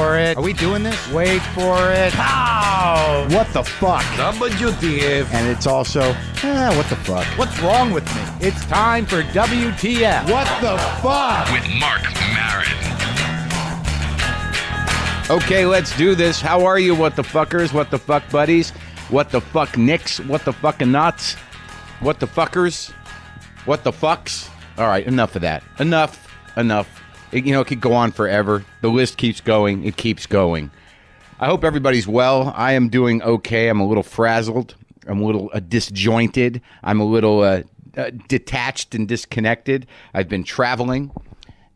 for it. Are we doing this? Wait for it. Pow! What the fuck? WTF. And it's also, what the fuck? What's wrong with me? It's time for WTF. What the fuck? With Marc Maron. Okay, let's do this. How are you, what the fuckers? What the fuck buddies? What the fuck nicks? What the fucking nuts? What the fuckers? What the fucks? All right, enough of that. Enough. It could go on forever. The list keeps going. It keeps going. I hope everybody's well. I am doing okay. I'm a little frazzled. I'm a little disjointed. I'm a little detached and disconnected. I've been traveling.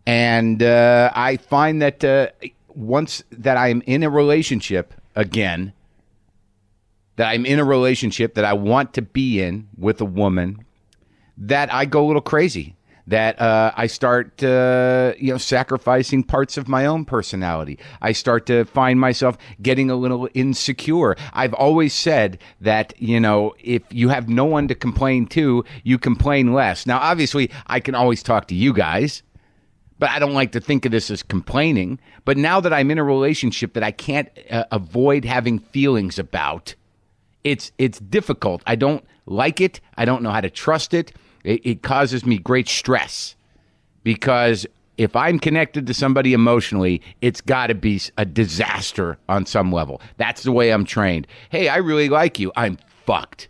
And I find that once that I'm in a relationship again, that I'm in a relationship that I want to be in with a woman, that I go a little crazy. That I start, sacrificing parts of my own personality. I start to find myself getting a little insecure. I've always said that, if you have no one to complain to, you complain less. Now, obviously, I can always talk to you guys, but I don't like to think of this as complaining. But now that I'm in a relationship that I can't avoid having feelings about, it's difficult. I don't like it. I don't know how to trust it. It causes me great stress because if I'm connected to somebody emotionally, it's got to be a disaster on some level. That's the way I'm trained. Hey, I really like you. I'm fucked.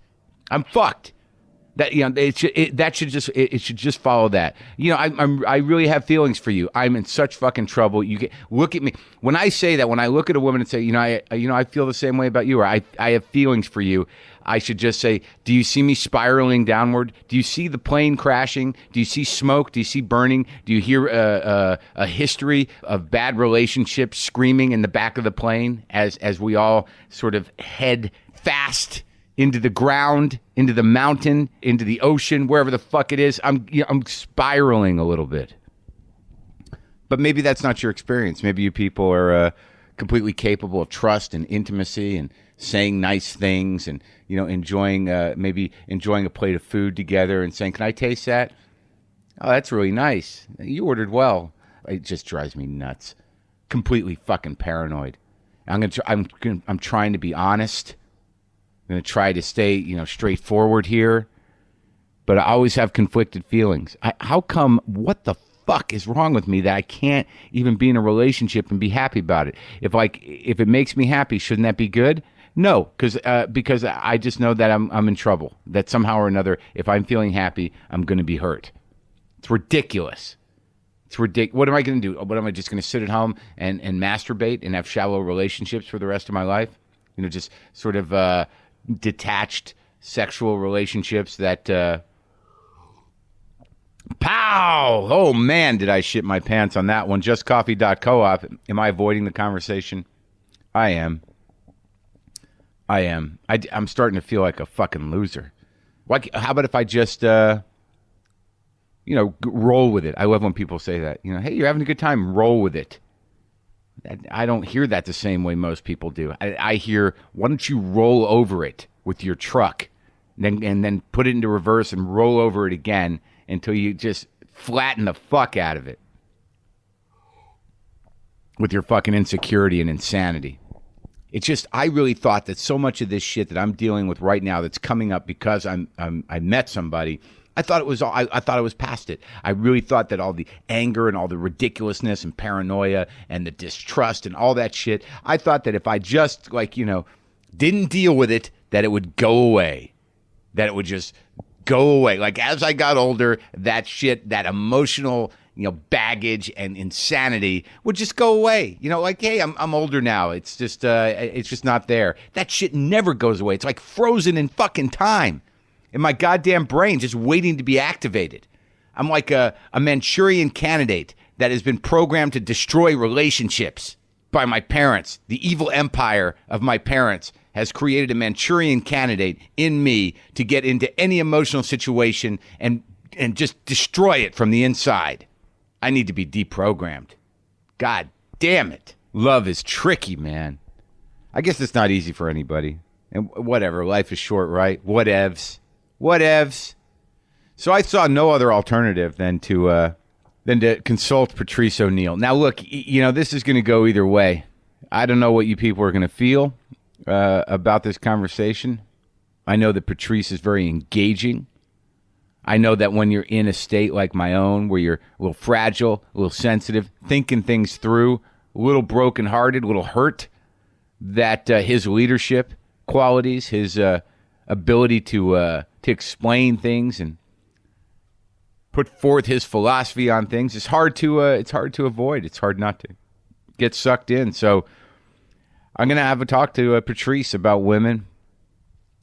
That it should just follow that. I really have feelings for you. I'm in such fucking trouble. You can look at me when I say that. When I look at a woman and say, I feel the same way about you, or I have feelings for you. I should just say, do you see me spiraling downward? Do you see the plane crashing? Do you see smoke? Do you see burning? Do you hear a history of bad relationships screaming in the back of the plane as we all sort of head fast into the ground, into the mountain, into the ocean, wherever the fuck it is? I'm spiraling a little bit. But maybe that's not your experience. Maybe you people are completely capable of trust and intimacy and saying nice things and enjoying a plate of food together and saying, "Can I taste that? Oh, that's really nice. You ordered well." It just drives me nuts. Completely fucking paranoid. I'm trying to be honest. I'm going to try to stay, straightforward here, but I always have conflicted feelings. How come? What the fuck is wrong with me that I can't even be in a relationship and be happy about it? If it makes me happy, shouldn't that be good? No, because I just know that I'm in trouble. That somehow or another, if I'm feeling happy, I'm going to be hurt. It's ridiculous. What am I going to do? What am I just going to sit at home and masturbate and have shallow relationships for the rest of my life? Just sort of detached sexual relationships that. Pow! Oh man, did I shit my pants on that one? JustCoffee.coop. Am I avoiding the conversation? I am. I'm starting to feel like a fucking loser. How about if I just, roll with it? I love when people say that. Hey, you're having a good time. Roll with it. I don't hear that the same way most people do. I hear, why don't you roll over it with your truck, and then put it into reverse and roll over it again until you just flatten the fuck out of it with your fucking insecurity and insanity. It's just, I really thought that so much of this shit that I'm dealing with right now that's coming up because I met somebody, I thought it was past it. I really thought that all the anger and all the ridiculousness and paranoia and the distrust and all that shit, I thought that if I just didn't deal with it, that it would go away. That it would just go away. Like as I got older, that shit, that emotional baggage and insanity would just go away. Hey, I'm older now. It's just not there. That shit never goes away. It's like frozen in fucking time in my goddamn brain, just waiting to be activated. I'm like a Manchurian candidate that has been programmed to destroy relationships by my parents. The evil empire of my parents has created a Manchurian candidate in me to get into any emotional situation and just destroy it from the inside. I need to be deprogrammed. God damn it. Love is tricky, man. I guess it's not easy for anybody. And whatever, life is short, right? Whatevs. So I saw no other alternative than to consult Patrice O'Neal. Now, look, this is going to go either way. I don't know what you people are going to feel about this conversation. I know that Patrice is very engaging. I know that when you're in a state like my own, where you're a little fragile, a little sensitive, thinking things through, a little brokenhearted, a little hurt, that his leadership qualities, his ability to explain things and put forth his philosophy on things, it's hard to avoid. It's hard not to get sucked in. So I'm going to have a talk to Patrice about women,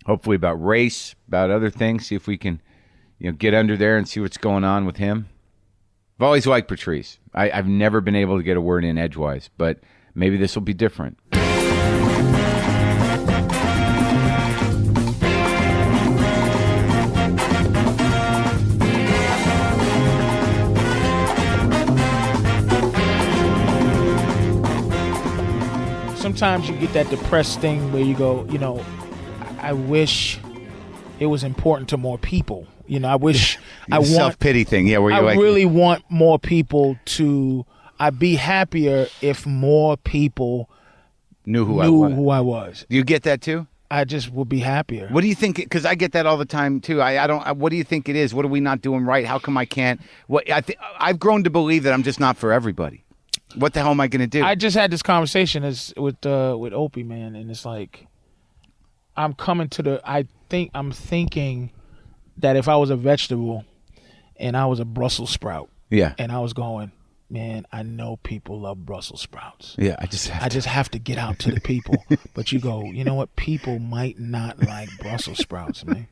hopefully about race, about other things. See if we can, get under there and see what's going on with him. I've always liked Patrice. I've never been able to get a word in edgewise, but maybe this will be different. Sometimes you get that depressed thing where you go, I wish it was important to more people. I wish Self-pity thing, yeah. Where I really want more people to. I'd be happier if more people knew who I was. Do you get that too? I just would be happier. What do you think? Because I get that all the time too. I don't. What do you think it is? What are we not doing right? How come I can't? I've grown to believe that I'm just not for everybody. What the hell am I going to do? I just had this conversation with Opie, man, and it's like I'm thinking that if I was a vegetable and I was a Brussels sprout, yeah, and I was going, man, I know people love Brussels sprouts. Yeah, I just have to get out to the people. But you go, you know what? People might not like Brussels sprouts, man.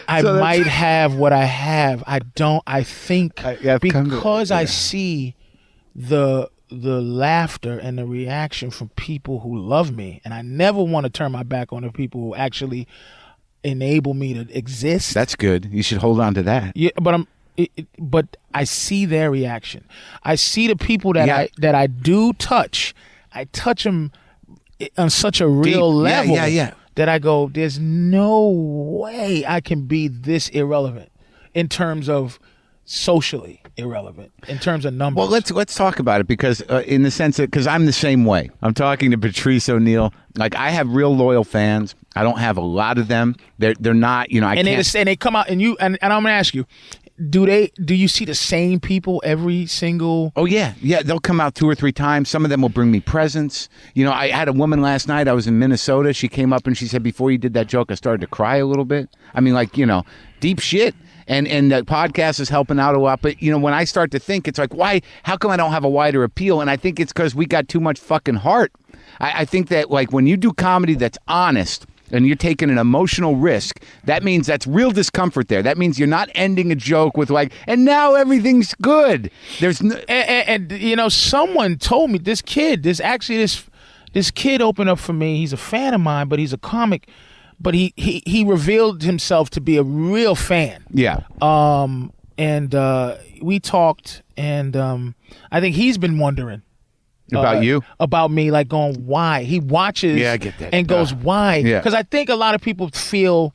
I might have what I have. I don't. I think because I see the laughter and the reaction from people who love me, and I never want to turn my back on the people who actually enable me to exist. That's good. You should hold on to that. Yeah, but I see their reaction. I see the people that I do touch. I touch them on such a real level. Yeah. That I go, there's no way I can be this irrelevant in terms of socially irrelevant, in terms of numbers. Well, let's talk about it because in the sense that, because I'm the same way. I'm talking to Patrice O'Neal. Like, I have real loyal fans. I don't have a lot of them. They're not, and they come out and I'm going to ask you, do you see the same people every single? Oh yeah, they'll come out 2 or 3 times. Some of them will bring me presents. I had a woman last night. I was in Minnesota. She came up and she said, before you did that joke, I started to cry a little bit. I mean, deep shit. And the podcast is helping out a lot. But when I start to think, it's like, why? How come I don't have a wider appeal? And I think it's because we got too much fucking heart. I think that when you do comedy that's honest, and you're taking an emotional risk, that means that's real discomfort there. That means you're not ending a joke with and now everything's good. There's someone told me this kid opened up for me. He's a fan of mine, but he's a comic. But he revealed himself to be a real fan. Yeah. And we talked, and I think he's been wondering. About you? About me, going, why? He watches I get that. And goes, why? Yeah. Because I think a lot of people feel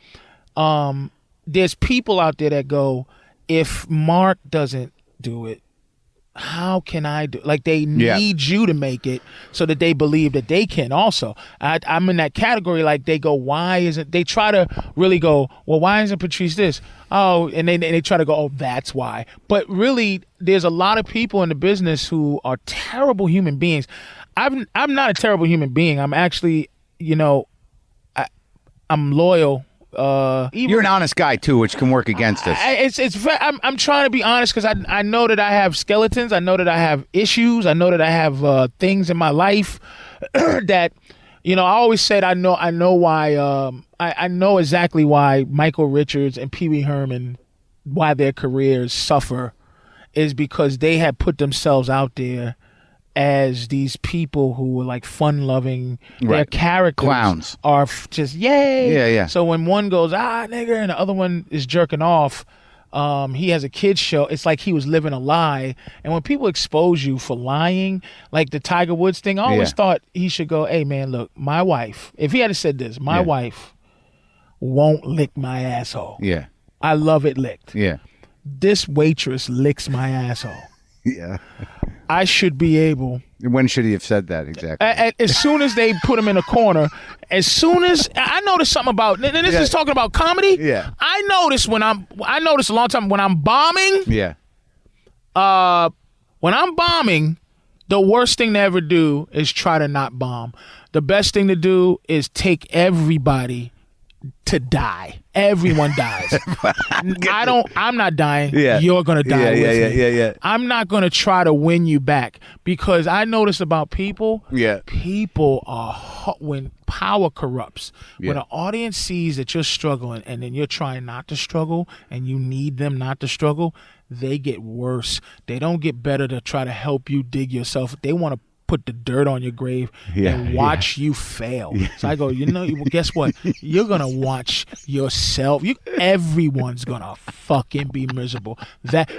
there's people out there that go, if Mark doesn't do it, how can I do it? They need you to make it so that they believe that they can also. I'm in that category. They go, why isn't, they try to really go, well, why isn't Patrice this? Oh, and they try to go, oh, that's why. But really, there's a lot of people in the business who are terrible human beings. I'm not a terrible human being. I'm actually, I'm loyal. You're an honest guy too, which can work against us. I'm trying to be honest because I know that I have skeletons. I know that I have issues. I know that I have things in my life that, I always said I know why. I know exactly why Michael Richards and Pee Wee Herman, why their careers suffer, is because they had put themselves out there as these people who were fun-loving. Right. Their characters clowns are just yay. Yeah. So when one goes nigger and the other one is jerking off, he has a kid's show. It's like he was living a lie. And when people expose you for lying, like the Tiger Woods thing, I always thought he should go, hey man, look, my wife. If he had said this, my wife won't lick my asshole. Yeah. I love it licked. Yeah. This waitress licks my asshole. Yeah. I should be able. When should he have said that exactly? As soon as they put him in a corner, as soon as I noticed something about, and this is talking about comedy. Yeah. I noticed a long time when I'm bombing. Yeah. When I'm bombing, the worst thing to ever do is try to not bomb. The best thing to do is take everybody to die. Everyone dies. I'm not dying. Yeah. You're going to die with me. Yeah. I'm not going to try to win you back, because I noticed about people, Yeah. people are, when power corrupts, when Yeah. an audience sees that you're struggling and then you're trying not to struggle and you need them not to struggle, they get worse. They don't get better to try to help you dig yourself. They want to put the dirt on your grave and watch you fail. So I go, well, guess what? You're going to watch yourself. Everyone's going to fucking be miserable.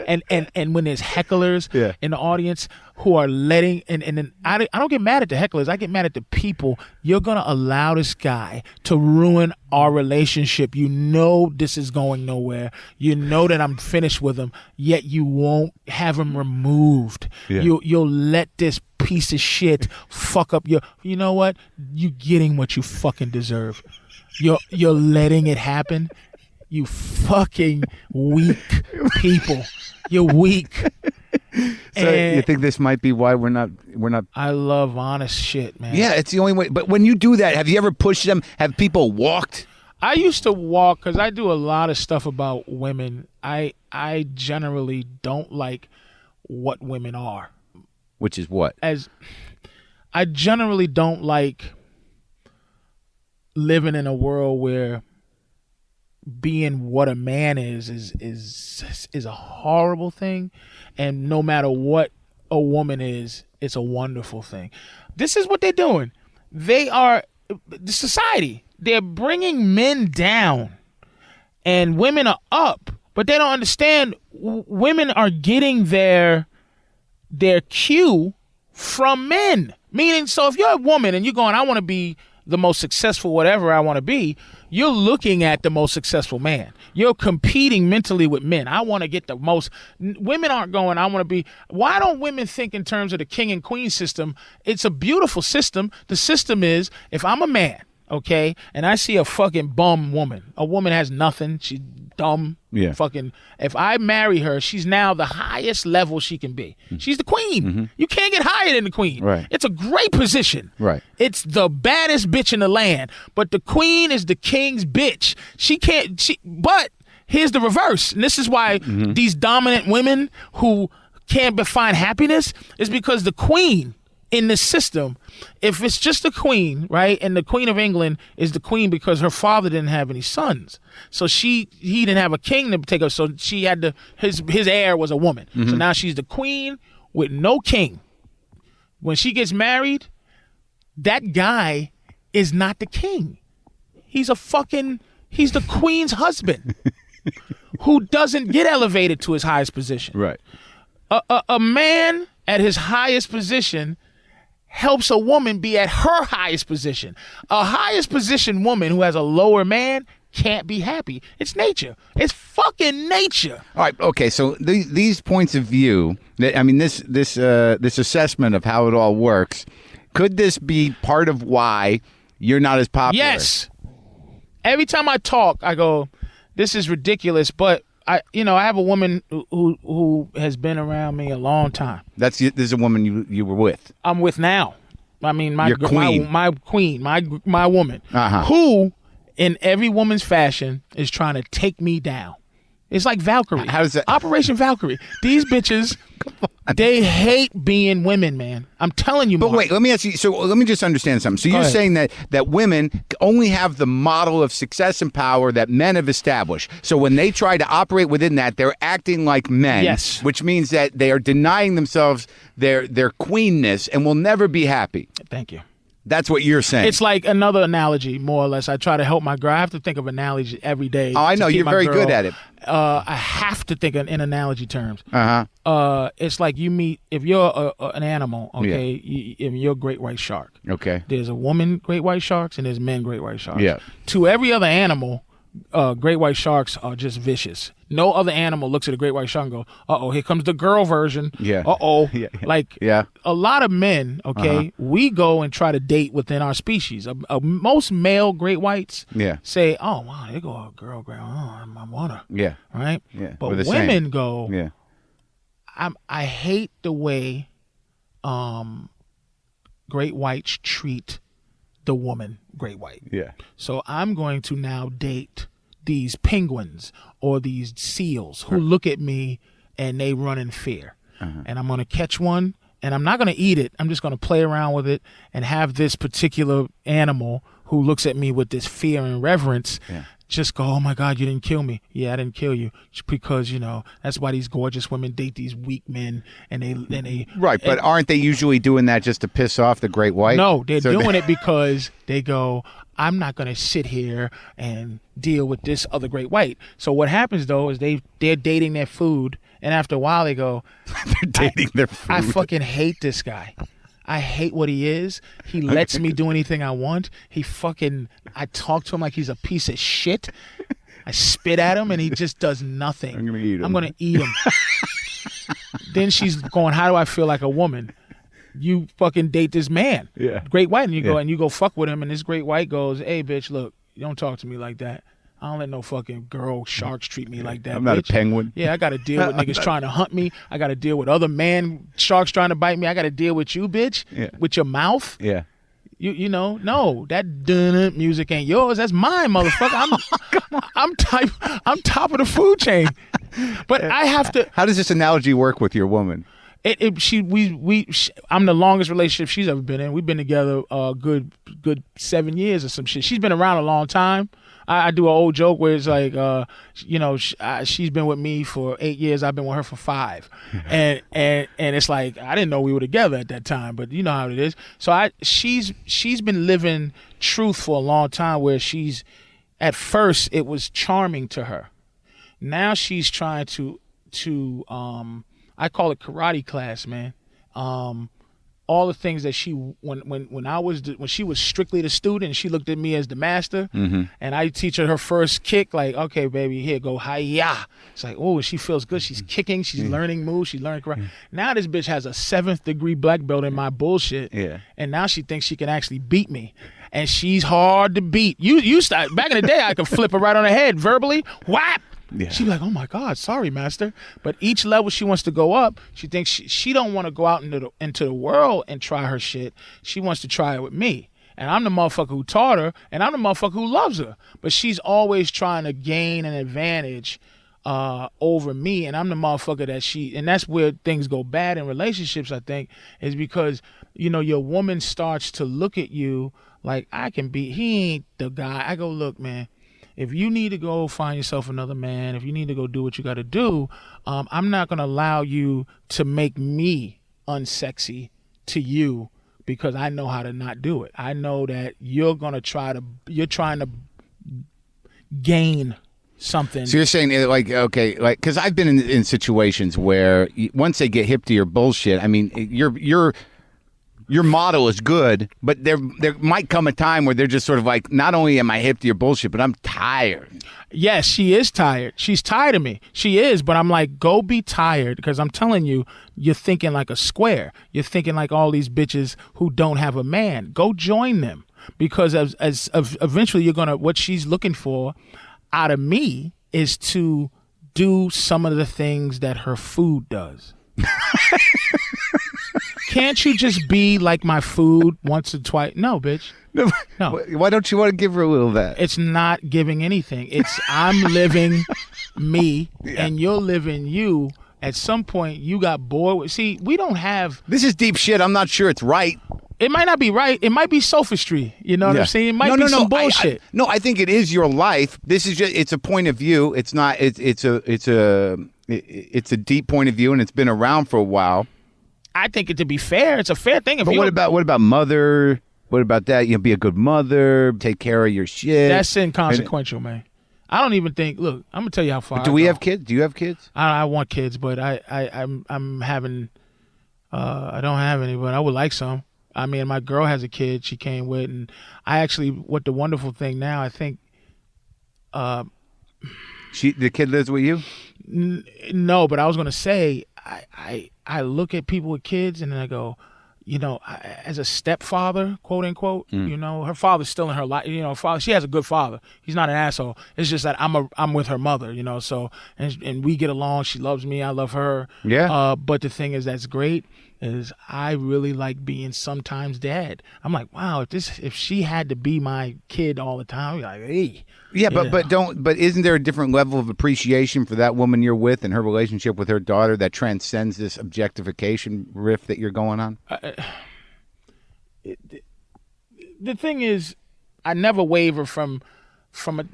And when there's hecklers in the audience who are letting, and then I don't get mad at the hecklers. I get mad at the people. You're going to allow this guy to ruin our relationship. You know this is going nowhere. You know that I'm finished with him, yet you won't have him removed. You'll let this piece of shit fuck up you know what? You getting what you fucking deserve. You're letting it happen. You fucking weak people. You're weak. So you think this might be why we're not I love honest shit, man. Yeah, it's the only way. But when you do that, have you ever pushed them? Have people walked? I used to walk because I do a lot of stuff about women. I generally don't like what women are. Which is what? As I generally don't like living in a world where being what a man is a horrible thing, and no matter what a woman is, it's a wonderful thing. This is what they're doing. They are the society. They're bringing men down, and women are up. But they don't understand. Women are getting their cue from men. Meaning, so if you're a woman and you're going, I want to be the most successful whatever I want to be, you're looking at the most successful man. You're competing mentally with men. I want to get the most. Women aren't going, I want to be. Why don't women think in terms of the king and queen system? It's a beautiful system. The system is, if I'm a man, okay, and I see a fucking bum woman, a woman has nothing, she's dumb, fucking, if I marry her, she's now the highest level she can be. She's the queen. Mm-hmm. You can't get higher than the queen. Right. It's a great position. Right. It's the baddest bitch in the land, but the queen is the king's bitch. But here's the reverse, and this is why these dominant women who can't find happiness is because the queen in this system, if it's just the queen, right, and the Queen of England is the queen because her father didn't have any sons, so he didn't have a king to take her, so she had to, his heir was a woman. So now she's the queen with no king. When she gets married, that guy is not the king. He's the queen's husband who doesn't get elevated to his highest position. Right. A man at his highest position helps a woman be at her highest position. A highest position woman who has a lower man can't be happy. It's nature. It's fucking nature. All right. Okay. So these points of view, I mean, this assessment of how it all works, could this be part of why you're not as popular? Yes. Every time I talk, I go, this is ridiculous, but I have a woman who has been around me a long time. This is a woman you were with. I'm with now. I mean, Your queen. my queen, my woman, who, in every woman's fashion, is trying to take me down. It's like Valkyrie. How does that? Operation Valkyrie. These bitches, they hate being women, man. I'm telling you, But Mark. wait, let me ask you. So let me just understand something. So you're saying that women only have the model of success and power that men have established. So when they try to operate within that, they're acting like men. Yes. Which means that they are denying themselves their queenness and will never be happy. Thank you. That's what you're saying. It's like another analogy, more or less. I try to help my girl. I have to think of analogy every day. Oh, I know. You're very good at it. I have to think in analogy terms. It's like if you're an animal, okay, if you're a great white shark. Okay. There's a woman great white sharks and there's men great white sharks. Yeah. To every other animal, great white sharks are just vicious. No other animal looks at a great white shark and go, uh-oh, here comes the girl version. Yeah. Uh-oh. Yeah. Like, a lot of men, okay, we go and try to date within our species. Most male great whites say, oh, wow, they go, oh, girl, oh, I want her. Yeah. Right? Yeah. But women go, yeah. I hate the way great whites treat the woman great white. Yeah. So I'm going to now date these penguins or these seals who look at me and they run in fear. And I'm going to catch one and I'm not going to eat it. I'm just going to play around with it and have this particular animal who looks at me with this fear and reverence just go, oh my God, you didn't kill me. Yeah, I didn't kill you. Just because, you know, that's why these gorgeous women date these weak men and they Right, but aren't they usually doing that just to piss off the great white? No, they're doing it because they go, I'm not going to sit here and deal with this other great white. So what happens though is they're dating their food, and after a while they go, they're dating their food. I fucking hate this guy. I hate what he is. He lets me do anything I want. I talk to him like he's a piece of shit. I spit at him and he just does nothing. I'm going to eat him. I'm going to eat him. Then she's going, how do I feel like a woman? You fucking date this man. Yeah. Great white. And you go fuck with him. And this great white goes, hey, bitch, look, you don't talk to me like that. I don't let no fucking girl sharks treat me like that. I'm not bitch. a penguin. Yeah, I got to deal with niggas trying to hunt me. I got to deal with other man sharks trying to bite me. I got to deal with you, bitch, with your mouth. Yeah. You know, no, that dun music ain't yours. That's mine, motherfucker. I'm top of the food chain. But I have to. How does this analogy work with your woman? I'm the longest relationship she's ever been in. We've been together good 7 years or some shit. She's been around a long time. I do an old joke where it's like, she's been with me for 8 years. I've been with her for 5, and it's like I didn't know we were together at that time, but you know how it is. So she's been living truth for a long time. Where at first it was charming to her. Now she's trying to I call it karate class, man. All the things that when she was strictly the student, she looked at me as the master, and I teach her first kick, like, okay, baby, here, go hi-ya. It's like, oh, she feels good. She's kicking. She's learning moves. She's learning karate. Now this bitch has a 7th degree black belt in my bullshit, and now she thinks she can actually beat me, and she's hard to beat. You start back in the day, I could flip her right on the head verbally, whap. Yeah. She'd be like, oh my God, sorry, master. But each level she wants to go up, she thinks she don't want to go out into the world and try her shit. She wants to try it with me. And I'm the motherfucker who taught her, and I'm the motherfucker who loves her. But she's always trying to gain an advantage over me, and I'm the motherfucker and that's where things go bad in relationships, I think, is because, you know, your woman starts to look at you like, he ain't the guy. I go, look, man. If you need to go find yourself another man, if you need to go do what you got to do, I'm not going to allow you to make me unsexy to you because I know how to not do it. I know that you're trying to gain something. So you're saying like, okay, like, because I've been in situations where once they get hip to your bullshit, I mean, your model is good, but there might come a time where they're just sort of like, not only am I hip to your bullshit, but I'm tired. Yes, she is tired. She's tired of me. She is, but I'm like, go be tired, because I'm telling you, you're thinking like a square. You're thinking like all these bitches who don't have a man. Go join them, because as eventually what she's looking for out of me is to do some of the things that her food does. Can't you just be like my food once or twice? No, bitch. No. Why don't you want to give her a little of that? It's not giving anything. It's I'm living me and you're living you. At some point, you got bored. See, we don't have... This is deep shit. I'm not sure it's right. It might not be right. It might be sophistry. You know what I'm saying? It might be some bullshit. I think it is your life. This is just, it's a point of view. It's not, it's a deep point of view, and it's been around for a while. I think it to be fair. It's a fair thing. But what about mother? What about that? You know, be a good mother, take care of your shit. That's inconsequential, man. I don't even think. Look, I'm gonna tell you how far. Do we have kids? Do you have kids? I want kids, but I'm having. I don't have any, but I would like some. I mean, my girl has a kid she came with, and I actually. What the wonderful thing now, I think. The kid lives with you? No, but I was gonna say I look at people with kids and then I go, as a stepfather, quote unquote, her father's still in her life. Father, she has a good father. He's not an asshole. It's just that I'm with her mother. So and we get along. She loves me. I love her. Yeah. But the thing is, that's great. Is I really like being sometimes dad. I'm like, wow, if she had to be my kid all the time, I'd be like, hey. Yeah, but isn't there a different level of appreciation for that woman you're with and her relationship with her daughter that transcends this objectification riff that you're going on? The thing is, I never waver from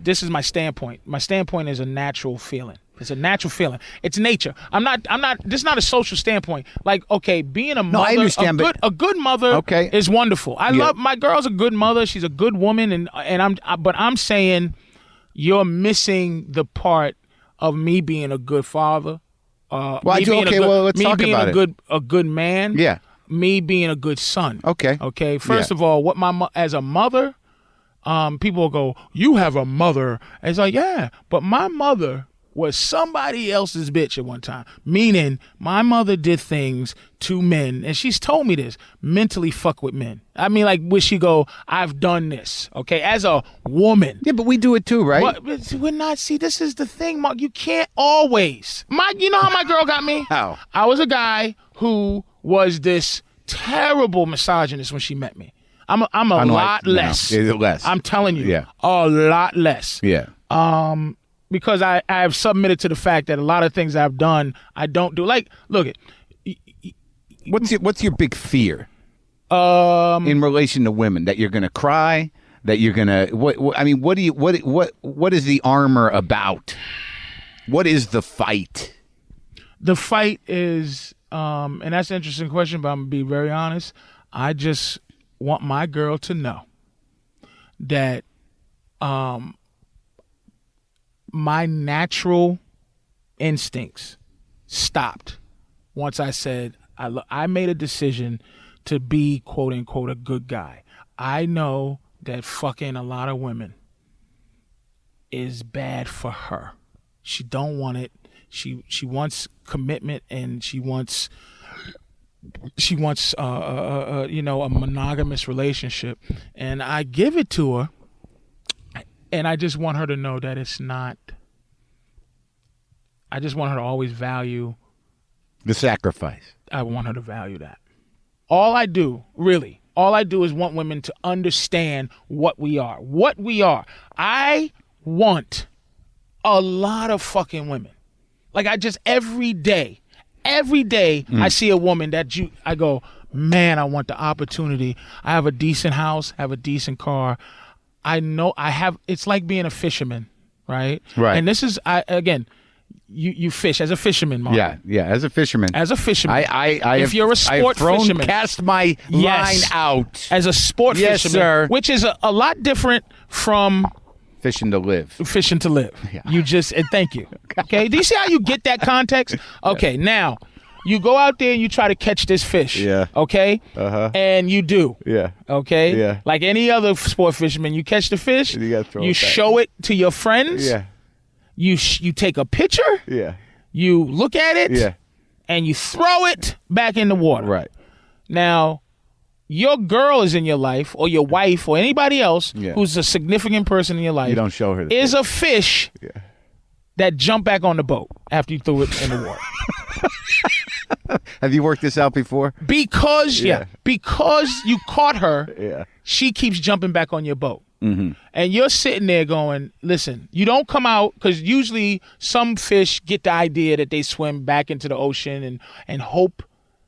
this is my standpoint. My standpoint is a natural feeling. It's a natural feeling. It's nature. I'm not. This is not a social standpoint. Like, okay, being a mother, I understand, a good mother, is wonderful. I love my girl's a good mother. She's a good woman, but I'm saying you're missing the part of me being a good father. Let's talk about it. A good man. Yeah. Me being a good son. Okay. Okay. First of all, as a mother, people will go, "You have a mother." And it's like, yeah, but my mother was somebody else's bitch at one time. Meaning, my mother did things to men, and she's told me this, mentally fuck with men. I mean, like, would she go, I've done this, okay, as a woman. Yeah, but we do it too, right? But we're not, see, this is the thing, Mark. You can't always. You know how my girl got me? How? I was a guy who was this terrible misogynist when she met me. I'm a lot less. No, less. I'm telling you. Yeah. A lot less. Yeah. Because I have submitted to the fact that a lot of things I've done, I don't do. Like, look it. What's your big fear? In relation to women, that you're gonna cry, that you're gonna what is the armor about? What is the fight? The fight is, and that's an interesting question, but I'm gonna be very honest. I just want my girl to know that my natural instincts stopped once I said I made a decision to be, quote unquote, a good guy. I know that fucking a lot of women is bad for her. She don't want it. She wants commitment, and she wants a monogamous relationship, and I give it to her. And I just want her to know that it's not. I just want her to always value the sacrifice. I want her to value that. All I do is want women to understand what we are. What we are. I want a lot of fucking women. Like, I just every day I see a woman that I go, man, I want the opportunity. I have a decent house, I have a decent car. I know I have. It's like being a fisherman, right? Right. And this is, you fish as a fisherman, Mark. Yeah. As a fisherman, if you're a sport fisherman, cast my line out as a sport fisherman, sir. Which is a lot different from fishing to live. Fishing to live. Yeah. You just thank you. Okay. Do you see how you get that context? Okay. Yeah. Now, you go out there and you try to catch this fish. Yeah. Okay? And you do. Yeah. Okay? Yeah. Like any other sport fisherman, you catch the fish, you show it to your friends. Yeah. You take a picture. Yeah. You look at it. Yeah. And you throw it back in the water. Right. Now, your girl is in your life, or your wife, or anybody else who's a significant person in your life. You don't show her the is a fish that jumped back on the boat after you threw it in the water. Have you worked this out before? Because you caught her, she keeps jumping back on your boat. Mm-hmm. And you're sitting there going, listen, you don't come out, because usually some fish get the idea that they swim back into the ocean and hope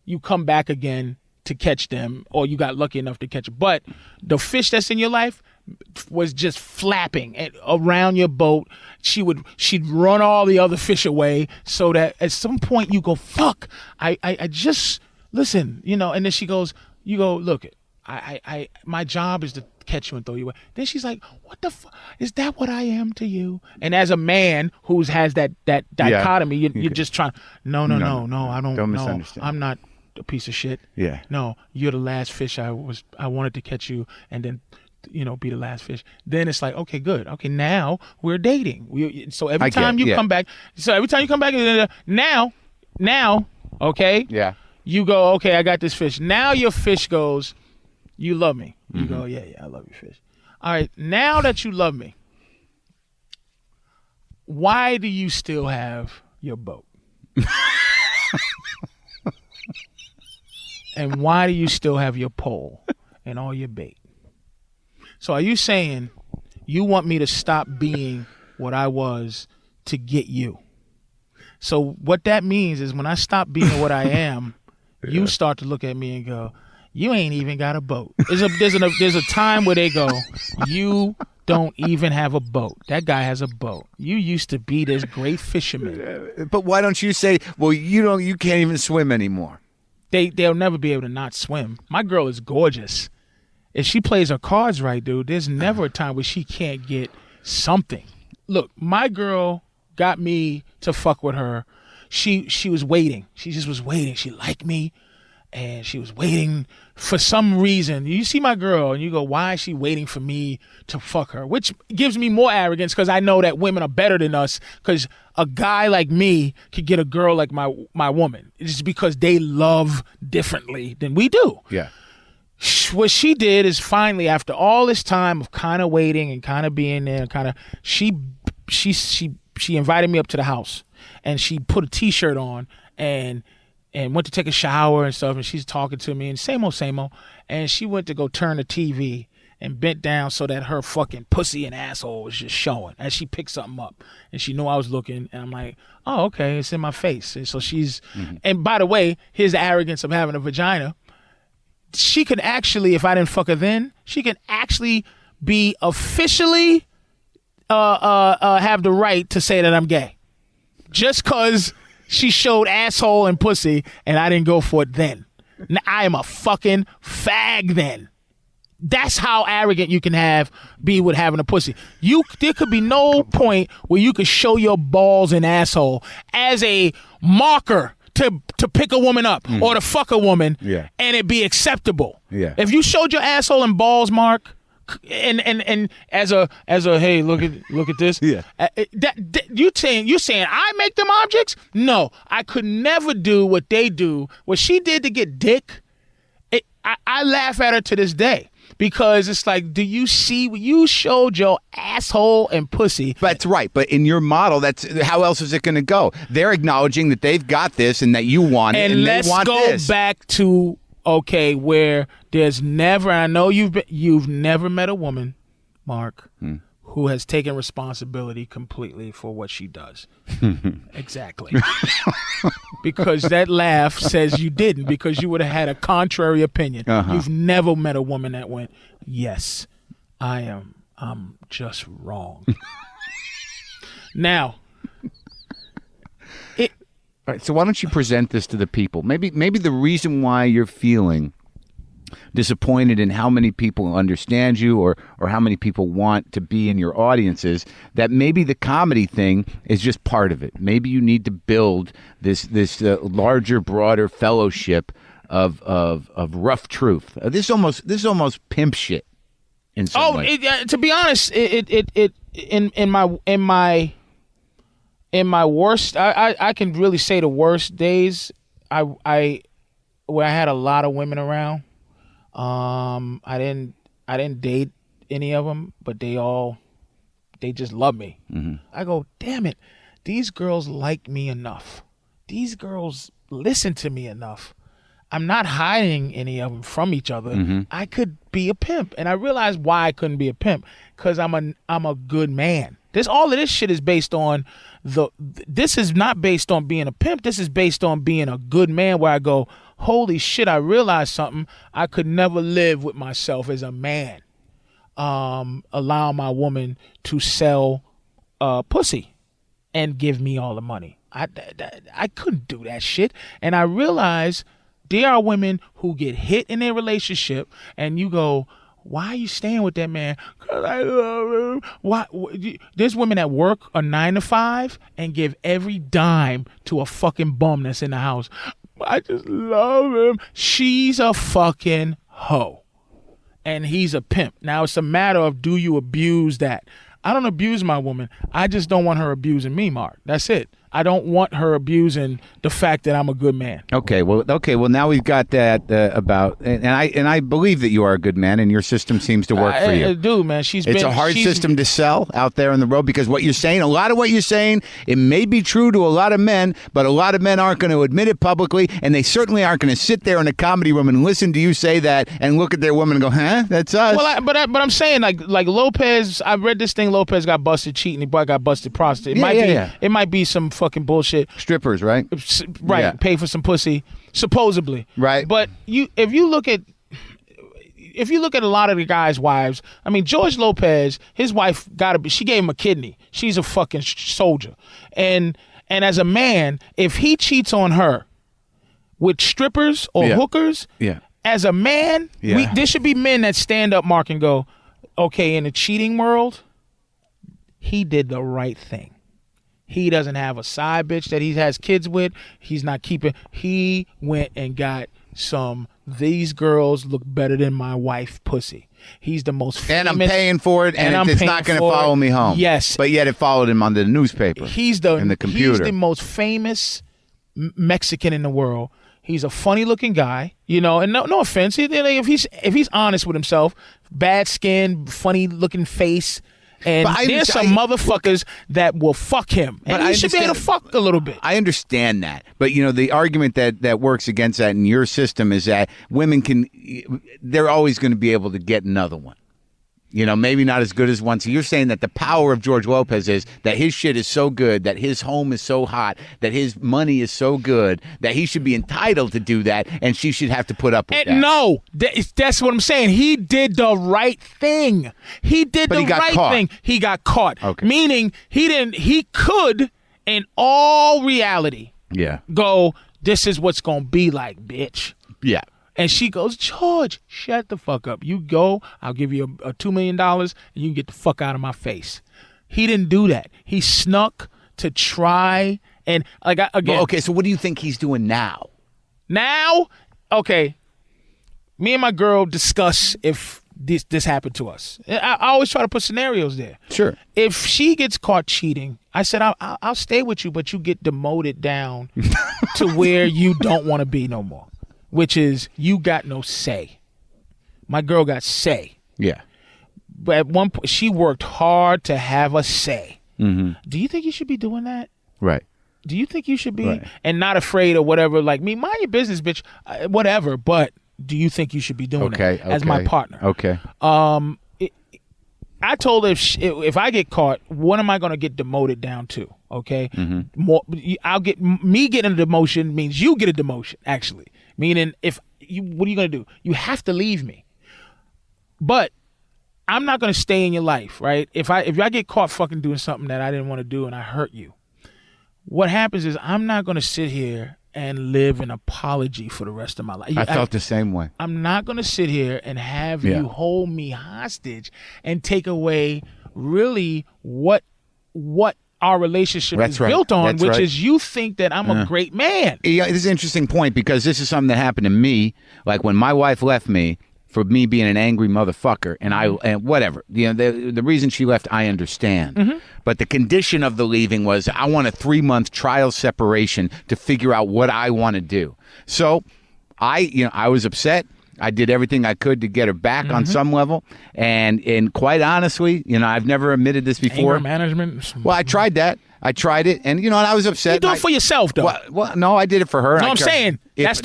you come back again to catch them, or you got lucky enough to catch it. But the fish that's in your life was just flapping around your boat. She'd run all the other fish away, so that at some point you go, fuck, I just, listen, and then she goes, you go, look, I my job is to catch you and throw you away. Then she's like, what the fuck? Is that what I am to you? And as a man who has that dichotomy, you're just trying, no, I don't misunderstand. I'm not a piece of shit. Yeah. No, you're the last fish I wanted to catch you, and then be the last fish. Then it's like, okay, good. Okay, now we're dating. So every time you come back, now, okay? Yeah. You go, okay, I got this fish. Now your fish goes, you love me. You go, yeah, I love you, fish. All right, now that you love me, why do you still have your boat? And why do you still have your pole and all your bait? So are you saying you want me to stop being what I was to get you? So what that means is when I stop being what I am, you start to look at me and go, you ain't even got a boat. There's a time where they go, you don't even have a boat. That guy has a boat. You used to be this great fisherman. But why don't you say, well, you can't even swim anymore? They'll never be able to not swim. My girl is gorgeous. If she plays her cards right, dude, there's never a time where she can't get something. Look, my girl got me to fuck with her. She was waiting. She just was waiting. She liked me, and she was waiting for some reason. You see my girl, and you go, why is she waiting for me to fuck her? Which gives me more arrogance because I know that women are better than us because a guy like me could get a girl like my woman. It's just because they love differently than we do. Yeah. What she did is finally, after all this time of kind of waiting and kind of being there, she invited me up to the house, and she put a T-shirt on and went to take a shower and stuff, and she's talking to me and same old, and she went to go turn the TV and bent down so that her fucking pussy and asshole was just showing as she picked something up, and she knew I was looking, and I'm like, oh, okay, it's in my face. And so she's, and by the way, here's the arrogance of having a vagina. She could actually, if I didn't fuck her then, she could actually be officially have the right to say that I'm gay. Just because she showed asshole and pussy and I didn't go for it then. I am a fucking fag then. That's how arrogant you can be with having a pussy. There could be no point where you could show your balls and asshole as a marker to pick a woman up or to fuck a woman and it be acceptable. Yeah. If you showed your asshole and balls, Mark, and as a hey, look at this. Yeah. You saying I make them objects? No, I could never do what they do. What she did to get dick, I laugh at her to this day. Because it's like, do you see what you showed your asshole and pussy? That's right. But in your model, that's how else is it going to go? They're acknowledging that they've got this and that you want it, and they want this. And let's go back to where there's never. I know you've never met a woman, Mark, who has taken responsibility completely for what she does. Exactly. Because that laugh says you didn't, because you would have had a contrary opinion. You've never met a woman that went, yes, I'm just wrong. Now, all right, so why don't you present this to the people? Maybe the reason why you're feeling disappointed in how many people understand you or how many people want to be in your audiences, that maybe the comedy thing is just part of it. Maybe you need to build this larger, broader fellowship of rough truth. This is almost pimp shit in some way. To be honest, in my worst, I can really say the worst days, where I had a lot of women around. I didn't date any of them, but they just love me. I go, damn it, these girls like me enough. These girls listen to me enough. I'm not hiding any of them from each other. I could be a pimp, and I realized why I couldn't be a pimp, because I'm a good man. All of this shit is based on this is not based on being a pimp. This is based on being a good man, where I go, holy shit, I realized something. I could never live with myself as a man. Allow my woman to sell pussy and give me all the money. I couldn't do that shit. And I realized there are women who get hit in their relationship, and you go, why are you staying with that man? Because I love him. Why? There's women that work a 9 to 5 and give every dime to a fucking bum that's in the house. I just love him. She's a fucking hoe. and he's a pimp. Now it's a matter of, do you abuse that? I don't abuse my woman. I just don't want her abusing me, Mark. That's it. I don't want her abusing the fact that I'm a good man. Okay. Well, now we've got that about, and I believe that you are a good man, and your system seems to work for you. Dude, man, it's a hard system to sell out there on the road, because what you're saying, a lot of what you're saying, it may be true to a lot of men, but a lot of men aren't going to admit it publicly, and they certainly aren't going to sit there in a comedy room and listen to you say that and look at their woman and go, "Huh, that's us." Well, but I'm saying like Lopez. I read this thing. Lopez got busted cheating. The boy got busted prostitute. It might be some fucking bullshit. Strippers, right? Right. Yeah. Pay for some pussy, supposedly. Right. But if you look at a lot of the guys' wives, I mean, George Lopez, his wife she gave him a kidney. She's a fucking soldier. And as a man, if he cheats on her with strippers or hookers, as a man, there should be men that stand up, Mark, and go, okay, in the cheating world, he did the right thing. He doesn't have a side bitch that he has kids with. He's not keeping. He went and got these girls look better than my wife pussy. He's the most famous. And I'm paying for it, and it's not going to follow me home. Yes. But yet it followed him on the newspaper. In the computer. He's the most famous Mexican in the world. He's a funny looking guy, and no offense. If he's honest with himself, bad skin, funny looking face. And there's some motherfuckers that will fuck him. And he should be able to fuck a little bit. I understand that. But, the argument that works against that in your system is that women they're always going to be able to get another one. Maybe not as good as one. So you're saying that the power of George Lopez is that his shit is so good, that his home is so hot, that his money is so good, that he should be entitled to do that, and she should have to put up with that. No, that's what I'm saying. He did the right thing. He got caught. Okay. Meaning he could, in all reality, go, this is what's going to be like, bitch. Yeah. And she goes, George, shut the fuck up. You go, I'll give you a $2 million, and you can get the fuck out of my face. He didn't do that. He snuck to try, and again. Well, okay, so what do you think he's doing now? Now, okay, me and my girl discuss if this happened to us. I always try to put scenarios there. Sure. If she gets caught cheating, I said, I'll stay with you, but you get demoted down to where you don't want to be no more. Which is, you got no say. My girl got say. Yeah. But at one point, she worked hard to have a say. Mm-hmm. Do you think you should be doing that? Right. Do you think you should be, and not afraid or whatever, like me, mind your business, bitch, whatever, but do you think you should be doing that as my partner? Okay. I told her if I get caught, what am I going to get demoted down to? Okay. Mm-hmm. Me getting a demotion means you get a demotion, actually. Meaning, what are you going to do? You have to leave me. But I'm not going to stay in your life, right? If I get caught fucking doing something that I didn't want to do and I hurt you, what happens is I'm not going to sit here and live an apology for the rest of my life. I felt the same way. I'm not going to sit here and have you hold me hostage and take away really what our relationship is built on, which is you think that I'm a great man. Yeah, this is an interesting point, because this is something that happened to me. Like when my wife left me for me being an angry motherfucker, and whatever. The reason she left, I understand. Mm-hmm. But the condition of the leaving was I want a 3-month trial separation to figure out what I want to do. So I was upset. I did everything I could to get her back on some level. And quite honestly, I've never admitted this before. Anger management? Well, I tried that. I tried it, and and I was upset. You do it for yourself, though. Well, no, I did it for her. No, I'm saying that's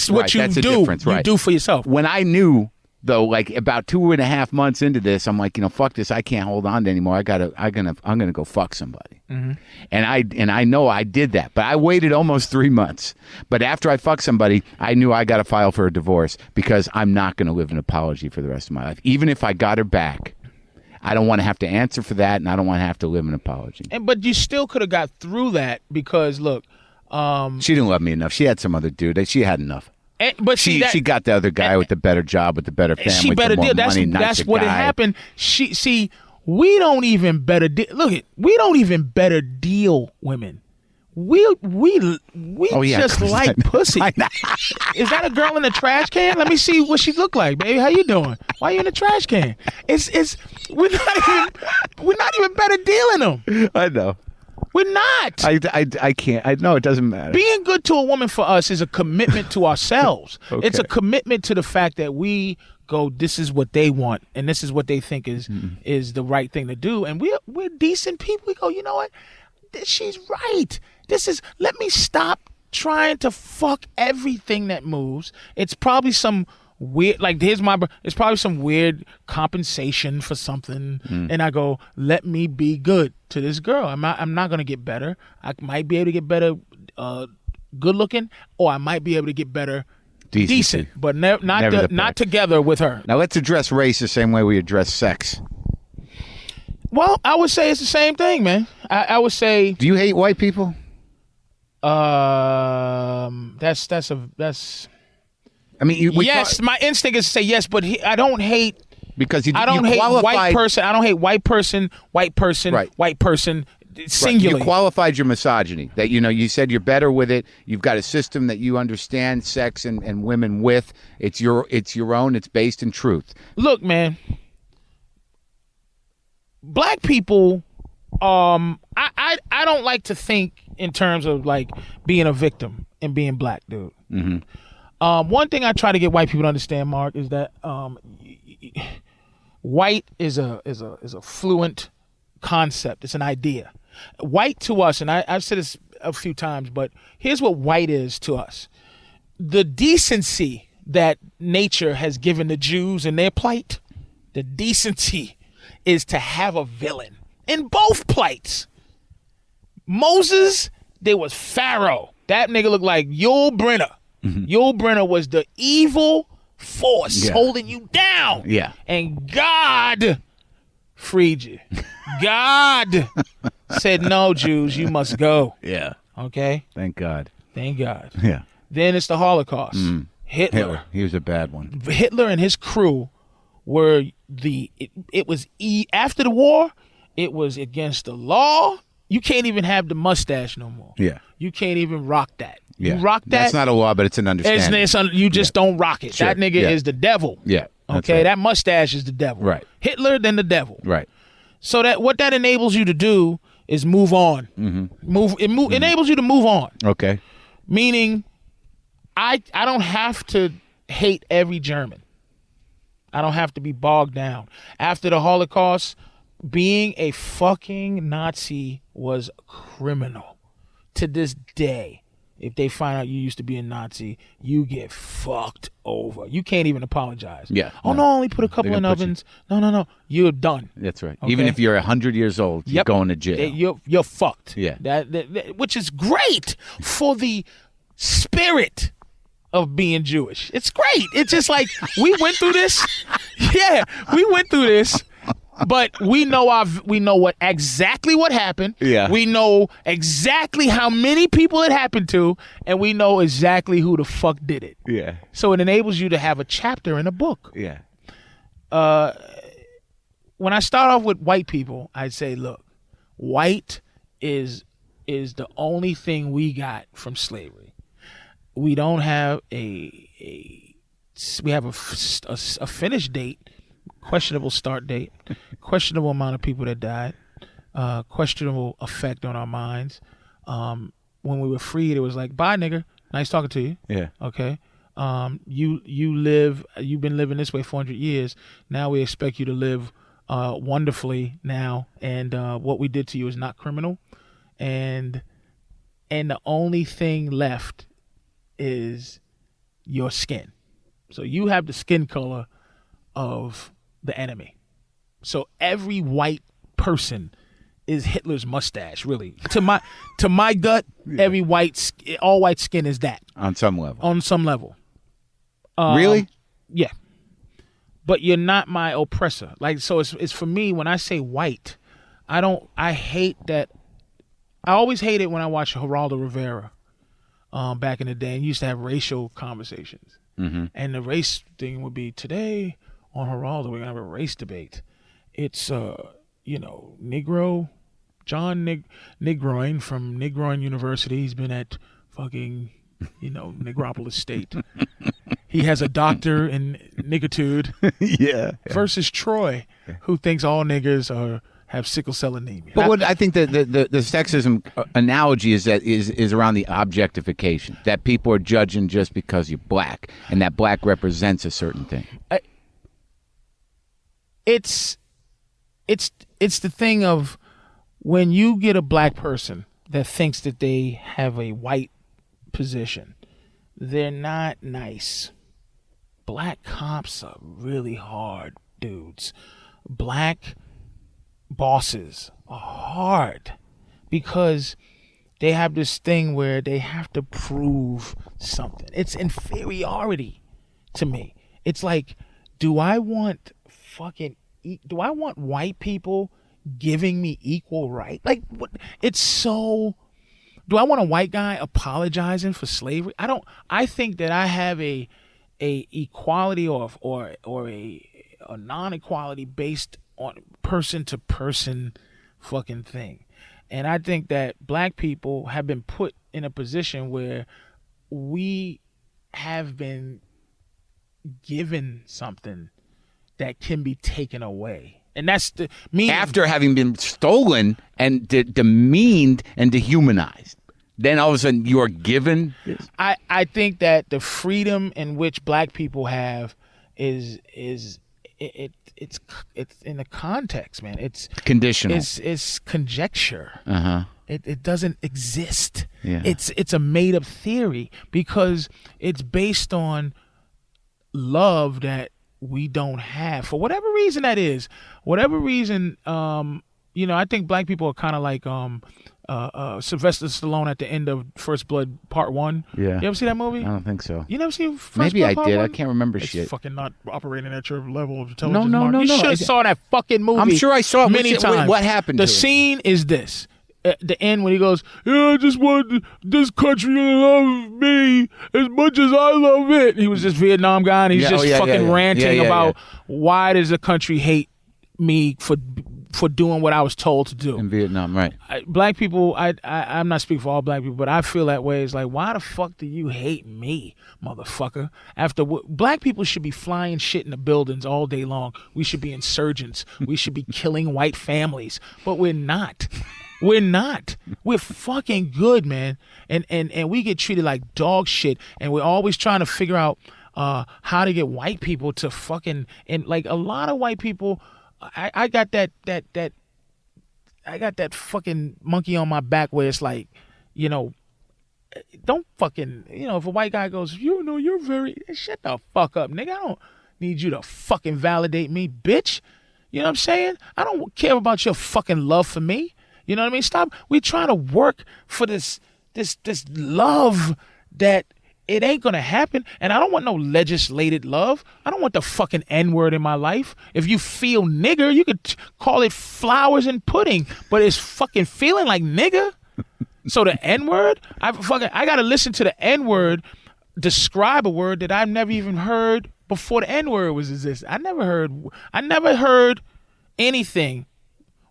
what you do. You do for yourself. When I knew, though, like about 2.5 months into this, I'm like, fuck this. I can't hold on to anymore. I'm gonna go fuck somebody. Mm-hmm. And I know I did that, but I waited almost 3 months. But after I fucked somebody, I knew I got to file for a divorce, because I'm not going to live an apology for the rest of my life. Even if I got her back, I don't want to have to answer for that, and I don't want to have to live an apology. But you still could have got through that, because look, she didn't love me enough. She had some other dude. She had enough. But she got the other guy with the better job, with the better family, she better deal. That's what it happened. We don't even better deal. Look, we don't even better deal women. we Oh, yeah, just 'cause like pussy. Is that a girl in the trash can? Let me see what she look like, baby. How you doing? Why you in the trash can? It's we're not even better dealing them. I know. We're not. I can't. I know it doesn't matter. Being good to a woman for us is a commitment to ourselves. Okay. It's a commitment to the fact that we go, this is what they want, and this is what they think is the right thing to do. And we're decent people. We go, you know what? She's right. Let me stop trying to fuck everything that moves. It's probably some weird, like it's probably some weird compensation for something. And I go, let me be good to this girl. I'm not going to get better. I might be able to get better good looking, or I might be able to get better decent, but not together with her. Now let's address race the same way we address sex. Well, I would say it's the same thing, man. I would say. Do you hate white people? That's. I mean, yes, my instinct is to say yes, but I don't hate. Because I don't hate white person. I don't hate white person. White person. Right. White person. Singularly. You qualified your misogyny. That you said you're better with it. You've got a system that you understand sex and women with. It's your own. It's based in truth. Look, man. Black people, I don't like to think in terms of like being a victim and being black, dude. One thing I try to get white people to understand, Mark, is that white is a fluent concept. It's an idea. White to us, and I've said this a few times, but here's what white is to us: the decency that nature has given the Jews in their plight. The decency is to have a villain in both plights. Moses, there was Pharaoh. That nigga looked like Yul Brynner. Yul Brynner was the evil force holding you down. Yeah. And God freed you. God said, no, Jews, you must go. Yeah. Okay? Thank God. Thank God. Yeah. Then it's the Holocaust. Hitler. He was a bad one. Hitler and his crew were it was after the war, it was against the law. You can't even have the mustache no more. Yeah. You can't even rock that. Yeah. You rock that. That's not a law, but it's an understanding. You just don't rock it. Sure. That nigga is the devil. Yeah. Okay, right. that mustache is the devil. Right. Hitler, then the devil. Right. So that what that enables you to do is move on. Enables you to move on. Okay. Meaning, I don't have to hate every German. I don't have to be bogged down. After the Holocaust, being a fucking Nazi was criminal. To this day, if they find out you used to be a Nazi, you get fucked over. You can't even apologize. Yeah. Oh, no, I only put a couple in ovens. No. You're done. That's right. Okay? Even if you're 100 years old, you're going to jail. You're fucked. Yeah. That, which is great for the spirit of being Jewish. It's great. It's just like we went through this. Yeah, we went through this. But we know exactly what happened. Yeah. We know exactly how many people it happened to, and we know exactly who the fuck did it. Yeah. So it enables you to have a chapter in a book. Yeah. When I start off with white people, I'd say, look, white is the only thing we got from slavery. We don't have we have a finish date. Questionable start date, questionable amount of people that died, questionable effect on our minds. When we were freed, it was like, bye, nigga. Nice talking to you. Yeah. Okay. You've been living this way 400 years. Now we expect you to live wonderfully now. And what we did to you is not criminal. And the only thing left is your skin. So you have the skin color of the enemy. So every white person is Hitler's mustache, really. To my gut, every all white skin is that. On some level. On some level. Really? Yeah. But you're not my oppressor. Like, so it's for me, when I say white, I hate that. I always hated when I watched Geraldo Rivera back in the day and used to have racial conversations. And the race thing would be, today on Geraldo, we're going to have a race debate. It's, Negro John Negroin from Negroin University. He's been at fucking, Negropolis State. He has a doctor in niggitude. Yeah. Versus Troy, who thinks all niggers have sickle cell anemia. But what I think the sexism analogy is around the objectification, that people are judging just because you're black and that black represents a certain thing. It's the thing of when you get a black person that thinks that they have a white position, they're not nice. Black cops are really hard dudes. Black bosses are hard because they have this thing where they have to prove something. It's inferiority to me. It's like, do I want white people giving me equal right? Like, what? It's so. Do I want a white guy apologizing for slavery? I don't. I think that I have a equality or a non-equality based on person to person fucking thing. And I think that black people have been put in a position where we have been given something that can be taken away. And that's the meaning. After having been stolen and demeaned and dehumanized, then all of a sudden you are given this? I think that the freedom in which black people have is it's in the context, man. It's conditional. It's conjecture. It doesn't exist. Yeah. It's a made up theory because it's based on love that we don't have for whatever reason that is. Whatever reason, I think black people are kind of like Sylvester Stallone at the end of First Blood Part 1. Yeah. You ever see that movie? I don't think so. You never seen First Maybe Blood I Part did. 1? I can't remember It's shit. fucking not operating at your level of intelligence. No. You should have saw that fucking movie. I'm sure I saw it many times. What happened? The scene is this. At the end when he goes, yeah, I just want this country to love me as much as I love it. He was this Vietnam guy and he's ranting about why does the country hate me for doing what I was told to do. In Vietnam, right. Black people, I'm not speaking for all black people, but I feel that way. It's like, why the fuck do you hate me, motherfucker? Black people should be flying shit in the buildings all day long. We should be insurgents. We should be killing white families, but we're not. We're not. We're fucking good, man. And we get treated like dog shit. And we're always trying to figure out how to get white people to fucking, and like a lot of white people, I got that fucking monkey on my back where it's like, don't fucking, if a white guy goes, you're very, shut the fuck up, nigga. I don't need you to fucking validate me, bitch. You know what I'm saying? I don't care about your fucking love for me. You know what I mean? Stop. We trying to work for this love that it ain't gonna happen. And I don't want no legislated love. I don't want the fucking N-word in my life. If you feel nigger, you could call it flowers and pudding, but it's fucking feeling like nigger. So the N-word, I gotta listen to the N-word describe a word that I've never even heard before the N-word was existed. I never heard anything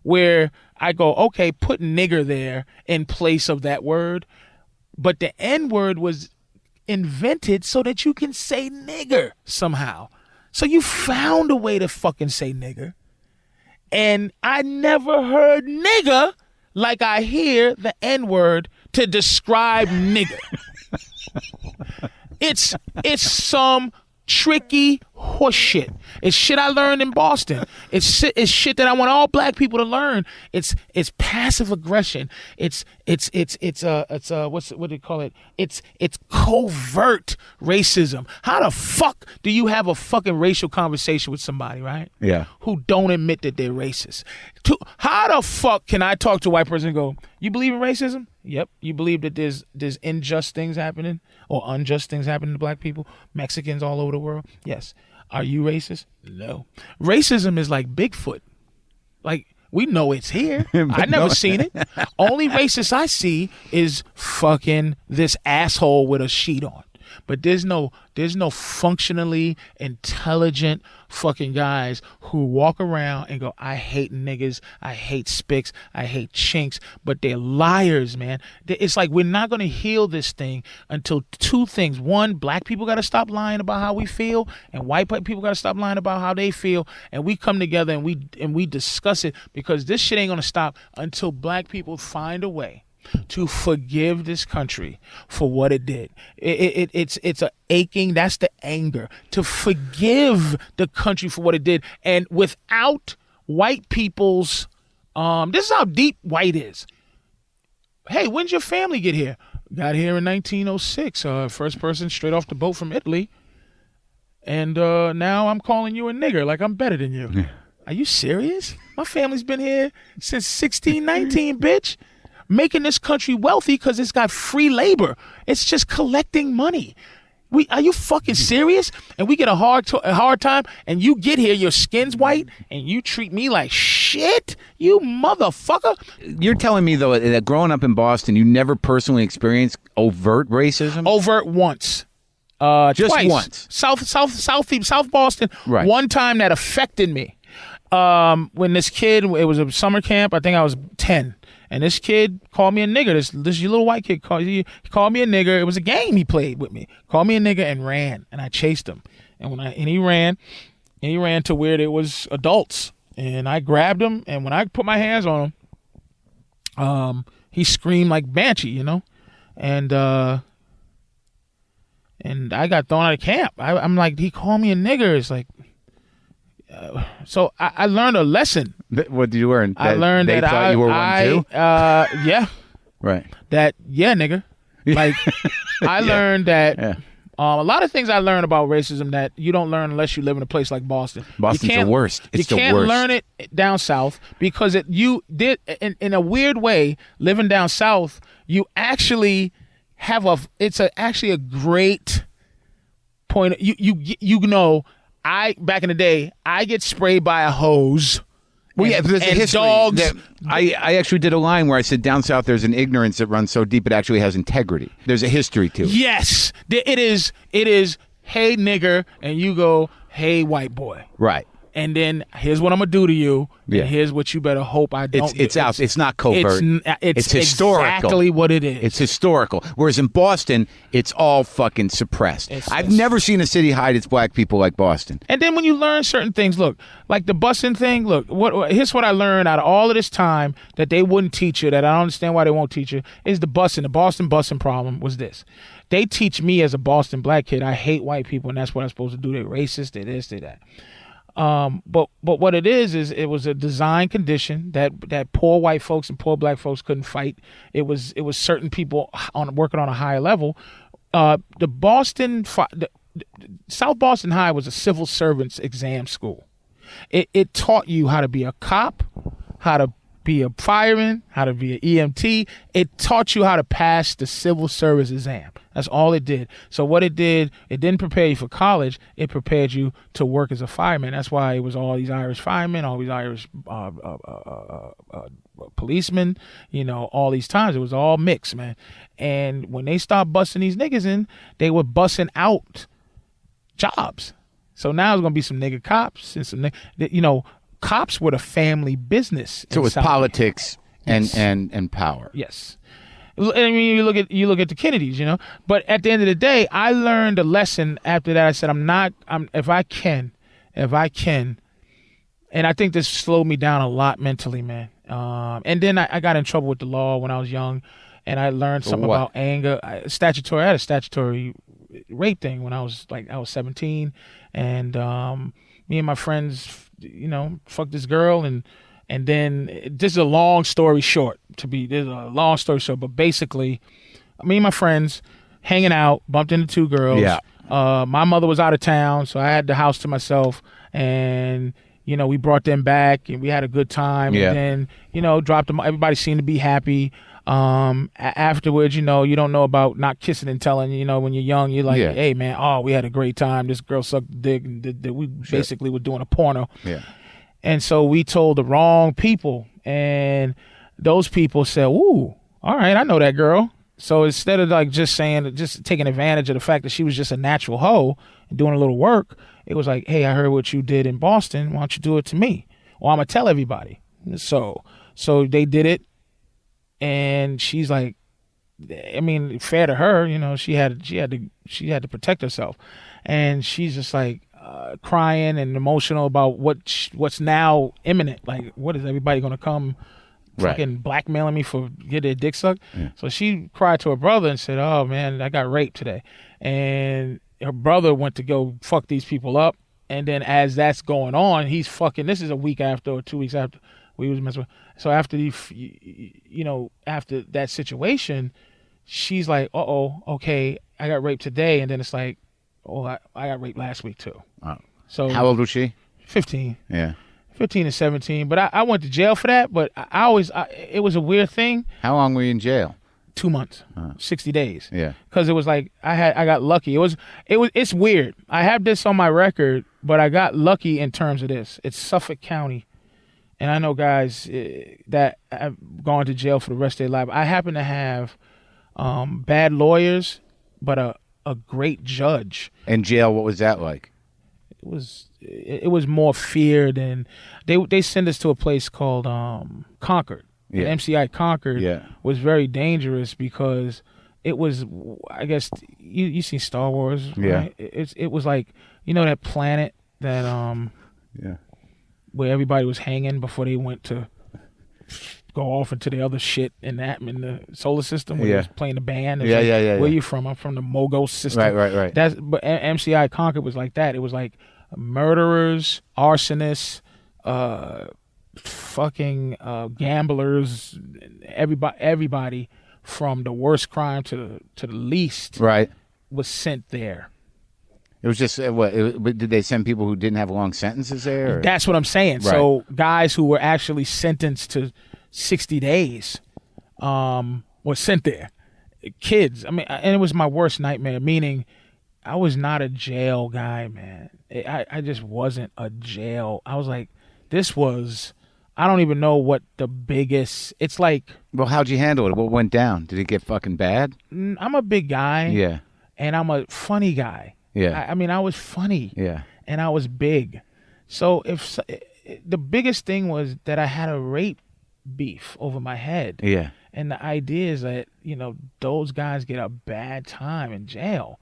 where I go, okay, put nigger there in place of that word. But the N-word was invented so that you can say nigger somehow. So you found a way to fucking say nigger. And I never heard nigger like I hear the N-word to describe nigger. It's some tricky horse shit. It's shit I learned in Boston. It's shit that I want all black people to learn. It's passive aggression. It's what do you call it? It's covert racism. How the fuck do you have a fucking racial conversation with somebody, right? Yeah. Who don't admit that they're racist? How the fuck can I talk to a white person and go, you believe in racism? Yep. You believe that there's unjust things happening or unjust things happening to black people, Mexicans all over the world? Yes. Are you racist? No. Racism is like Bigfoot. Like, we know it's here. I never seen it. Only racist I see is fucking this asshole with a sheet on. But there's no functionally intelligent fucking guys who walk around and go, I hate niggas, I hate spics, I hate chinks, but they're liars, man. It's like we're not going to heal this thing until two things. One, black people got to stop lying about how we feel, and white people got to stop lying about how they feel, and we come together and we discuss it, because this shit ain't going to stop until black people find a way to forgive this country for what it did. It's a aching, that's the anger, to forgive the country for what it did. And without white people's, this is how deep white is. Hey, when'd your family get here? Got here in 1906, first person straight off the boat from Italy. And now I'm calling you a nigger like I'm better than you. Yeah. Are you serious? My family's been here since 1619, bitch. Making this country wealthy because it's got free labor. It's just collecting money. Are you fucking serious? And we get a hard time, and you get here, your skin's white, and you treat me like shit? You motherfucker. You're telling me, though, that growing up in Boston, you never personally experienced overt racism? Overt once. Just twice. Once. South Boston. Right. One time that affected me. When this kid, it was a summer camp, I think I was 10. And this kid called me a nigger. This little white kid called me a nigger. It was a game he played with me. Called me a nigger and ran, and I chased him. And he ran to where there was adults, and I grabbed him. And when I put my hands on him, he screamed like Banshee, you know, and I got thrown out of camp. I'm like, he called me a nigger. It's like. So I learned a lesson. What did you learn? I learned that thought you were one too? Yeah. Right. Nigga. Like, I learned that a lot of things I learned about racism that you don't learn unless you live in a place like Boston. Boston's the worst. It's you the can't worst. learn it down south because you did, in a weird way, living down south, you actually have actually a great point. You know, back in the day, I get sprayed by a hose. Well, yeah, there's a history. Dogs. I actually did a line where I said down south there's an ignorance that runs so deep it actually has integrity. There's a history to it. Yes, it is. Hey nigger, and you go, hey white boy. Right. And then here's what I'm gonna do to you. Yeah. And here's what you better hope I don't. It's out. It's not covert. It's historical. Exactly what it is. It's historical. Whereas in Boston, it's all fucking suppressed. I've never seen a city hide its black people like Boston. And then when you learn certain things, look, like the busing thing. Look, here's what I learned out of all of this time that they wouldn't teach you. That I don't understand why they won't teach you is the busing. The Boston busing problem was this. They teach me as a Boston black kid, I hate white people, and that's what I'm supposed to do. They're racist. They're this. They're that. But what it is it was a design condition that poor white folks and poor black folks couldn't fight. It was certain people working on a higher level. The South Boston High was a civil servants exam school. It taught you how to be a cop, how to be a fireman, how to be an EMT. It taught you how to pass the civil service exam. That's all it did. So what it did, it didn't prepare you for college. It prepared you to work as a fireman. That's why it was all these Irish firemen, all these Irish policemen, you know, all these times. It was all mixed, man. And when they stopped busting these niggas in, they were busting out jobs. So now there's going to be some nigga cops and some, you know, cops were the family business. So it was politics and power. Yes. I mean, you look at the Kennedys, you know. But at the end of the day, I learned a lesson after that. I said, if I can, and I think this slowed me down a lot mentally, man. And then I got in trouble with the law when I was young, and I learned something about anger. I had a statutory rape thing when I was 17, and me and my friends, you know, fucked this girl, and then this is a long story short. But basically, me and my friends hanging out, bumped into two girls. Yeah. My mother was out of town, so I had the house to myself, and you know, we brought them back and we had a good time. Yeah. And then, you know, dropped them. Everybody seemed to be happy. Afterwards, you know, you don't know about not kissing and telling. You know, when you're young, you're like, hey man, we had a great time. This girl sucked dick, and we basically were doing a porno. Yeah. And so we told the wrong people, and those people said, ooh, all right, I know that girl. So instead of like just taking advantage of the fact that she was just a natural hoe and doing a little work, it was like, hey, I heard what you did in Boston. Why don't you do it to me? Or I'm gonna tell everybody. So they did it, and she's like, I mean, fair to her, you know, she had to protect herself, and she's just like crying and emotional about what's now imminent. Like, what is everybody gonna come? Fucking blackmailing me for get their dick sucked. Yeah. So she cried to her brother and said, "Oh man, I got raped today." And her brother went to go fuck these people up. And then as that's going on, he's fucking. This is a week after or 2 weeks after we was messing with. So after after that situation, she's like, okay, I got raped today. And then it's like, I got raped last week too. Oh. So how old was she? 15. Yeah. 15 and 17, but I went to jail for that. But it was a weird thing. How long were you in jail? 2 months, 60 days. Yeah, because it was like I got lucky. It's weird. I have this on my record, but I got lucky in terms of this. It's Suffolk County, and I know guys that have gone to jail for the rest of their life. I happen to have bad lawyers, but a great judge. In jail, what was that like? It was more fear than they send us to a place called Concord. Yeah. And MCI Concord was very dangerous because it was, I guess you seen Star Wars, right? It was like, you know, that planet that where everybody was hanging before they went to go off into the other shit in the solar system where they was playing the band. Where you from? I'm from the Mogos system. Right. But MCI Concord was like that. It was like murderers, arsonists, fucking gamblers, everybody from the worst crime to the least was sent there. It was just did they send people who didn't have long sentences there? Or? That's what I'm saying. Right. So guys who were actually sentenced to 60 days were sent there. Kids, I mean, and it was my worst nightmare, meaning I was not a jail guy, man. I just wasn't a jail. I was like, I don't even know what the biggest, it's like. Well, how'd you handle it? What went down? Did it get fucking bad? I'm a big guy. Yeah. And I'm a funny guy. Yeah. I mean, I was funny. Yeah. And I was big. So the biggest thing was that I had a rape beef over my head. Yeah. And the idea is that, you know, those guys get a bad time in jail.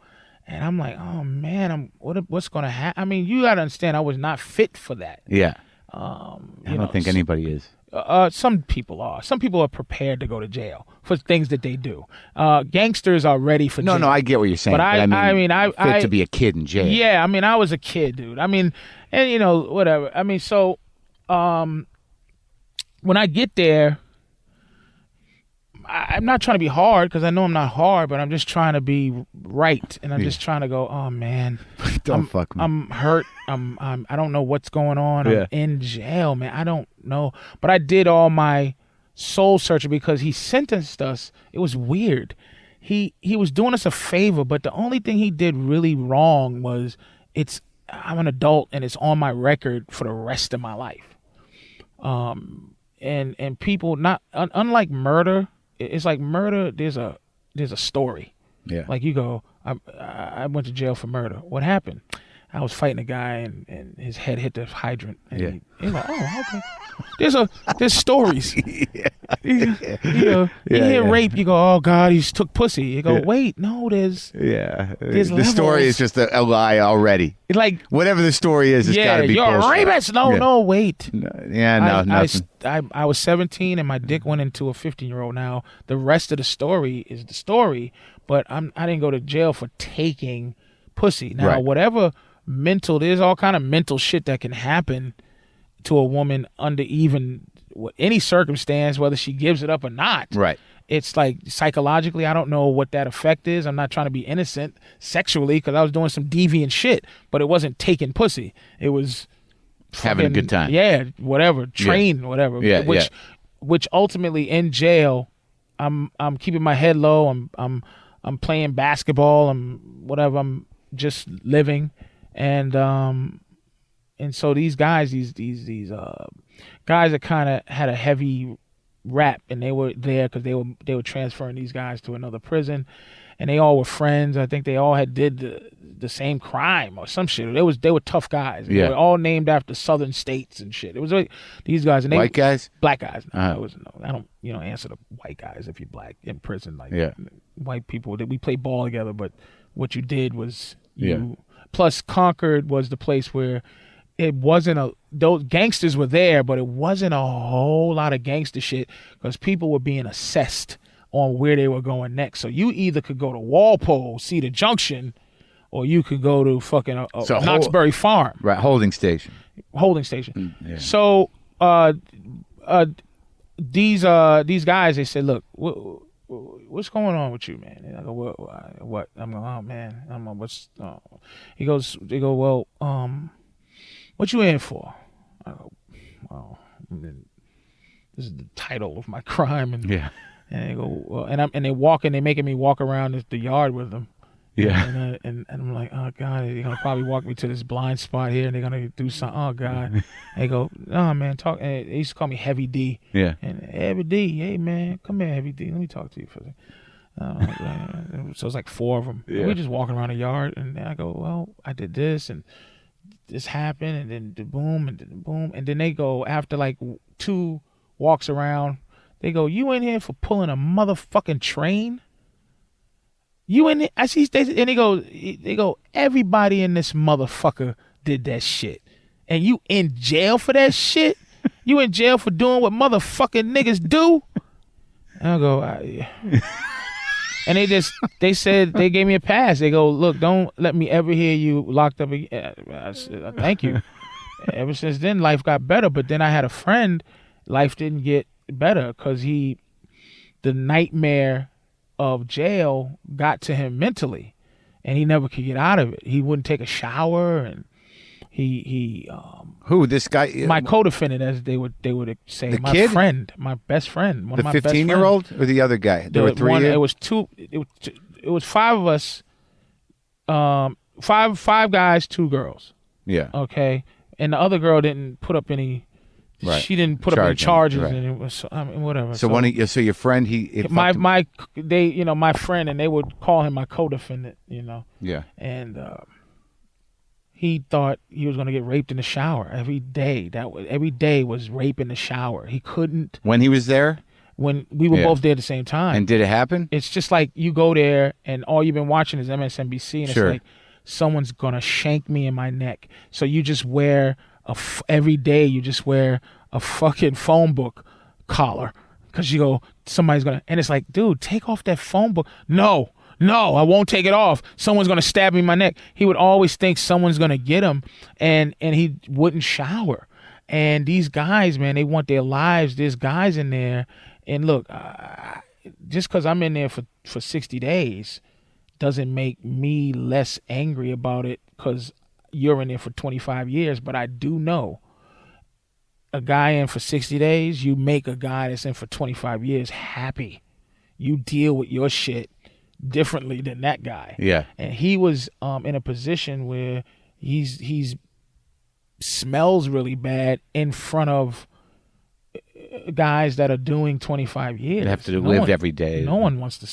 And I'm like, oh man, what's going to happen? I mean, you got to understand, I was not fit for that. Yeah. I don't think anybody is. Some people are. Some people are prepared to go to jail for things that they do. Gangsters are ready for jail. No, I get what you're saying. But I mean, fit to be a kid in jail. Yeah, I mean, I was a kid, dude. I mean, and you know, whatever. I mean, so when I get there, I'm not trying to be hard because I know I'm not hard, but I'm just trying to be right, and I'm just trying to go, oh man, fuck me. I'm hurt. I don't know what's going on. I'm in jail, man. I don't know, but I did all my soul searching because he sentenced us. It was weird. He was doing us a favor, but the only thing he did really wrong was I'm an adult and it's on my record for the rest of my life. And people not unlike murder. It's like murder. There's a story. Yeah. Like you go, I went to jail for murder. What happened? I was fighting a guy and his head hit the hydrant. And he's like, oh, okay. There's stories. You hear rape, you go, oh God, he took pussy. You go, wait, no, there's the story is just a lie already. Like whatever the story is, it's got to be you're bullshit. a rapist. No, wait. Nothing. I was 17 and my dick went into a 15-year-old. Now the rest of the story is the story, but I didn't go to jail for taking pussy. Now whatever there's all kind of mental shit that can happen to a woman under even any circumstance, whether she gives it up or not. Right. It's like psychologically, I don't know what that effect is. I'm not trying to be innocent sexually because I was doing some deviant shit, but it wasn't taking pussy. It was having a good time. Yeah, whatever. Whatever. Yeah. Which ultimately in jail, I'm keeping my head low. I'm playing basketball. I'm just living, and so these guys, these guys that kind of had a heavy rap, and they were there because they were transferring these guys to another prison, and they all were friends. I think they all had did the same crime or some shit. They were tough guys. Yeah. They were all named after southern states and shit. It was like these guys, and they White guys? black guys. No, Uh-huh. I don't answer to white guys if you're black in prison. Like Yeah. white people, we played ball together, but what you did was you. Yeah. Plus, Concord was the place where it wasn't those gangsters were there, but it wasn't a whole lot of gangster shit because people were being assessed on where they were going next. So you either could go to Walpole, Cedar Junction, or you could go to fucking Knoxbury Farm. Right, holding station. Yeah. So these guys, they said, look, what's going on with you, man? And I go, what? I'm going, oh man, I'm like, what's? They go, well, what you in for? I go, well, this is the title of my crime, and Yeah. and they go, well, and they're making me walk around the yard with them. Yeah. And I'm like, oh God, they're gonna probably walk me to this blind spot here, and they're gonna do something. Oh God, and they go, oh man, talk. And they used to call me Heavy D. Yeah. And Heavy D, hey man, come here, Heavy D, let me talk to you for a second. So it's like 4 of them. Yeah. We're just walking around the yard, and I go, well, I did this, and this happened, and then the boom, and then the boom, and then they go after like 2 walks around. They go, you in here for pulling a motherfucking train? You in there? I see, and they go, everybody in this motherfucker did that shit. And you in jail for that shit? You in jail for doing what motherfucking niggas do? And I go, and they said, they gave me a pass. They go, look, don't let me ever hear you locked up again. I said, thank you. Ever since then, life got better. But then I had a friend, life didn't get better because the nightmare of jail got to him mentally, and he never could get out of it. He wouldn't take a shower, and he Who, this guy? my co-defendant, as they would say, The my kid? friend, my best friend, one The of my best 15-year-old or the other guy? There were 3 of you? It was 2. It was 5 of us. 5 guys, 2 girls. Yeah. Okay, and the other girl didn't put up any. Right. She didn't put up any charges, right. and it was whatever. So your friend, my friend, and they would call him my co-defendant, Yeah. and he thought he was going to get raped in the shower every day. Every day was rape in the shower. He couldn't. When he was there? When we were Yeah. both there at the same time. And did it happen? It's just like you go there, and all you've been watching is MSNBC, and Sure. it's like someone's going to shank me in my neck. So you just wear every day you just wear a fucking phone book collar because you go, somebody's gonna, and it's like, dude, take off that phone book. No, I won't take it off. Someone's gonna stab me in my neck. He would always think someone's gonna get him, and he wouldn't shower. And these guys, man, they want their lives. There's guys in there, and look, just because I'm in there for 60 days doesn't make me less angry about it because you're in there for 25 years, but I do know a guy in for 60 days, you make a guy that's in for 25 years happy. You deal with your shit differently than that guy. Yeah. And he was in a position where he's smells really bad in front of guys that are doing 25 years. You have to live every day. No one wants to,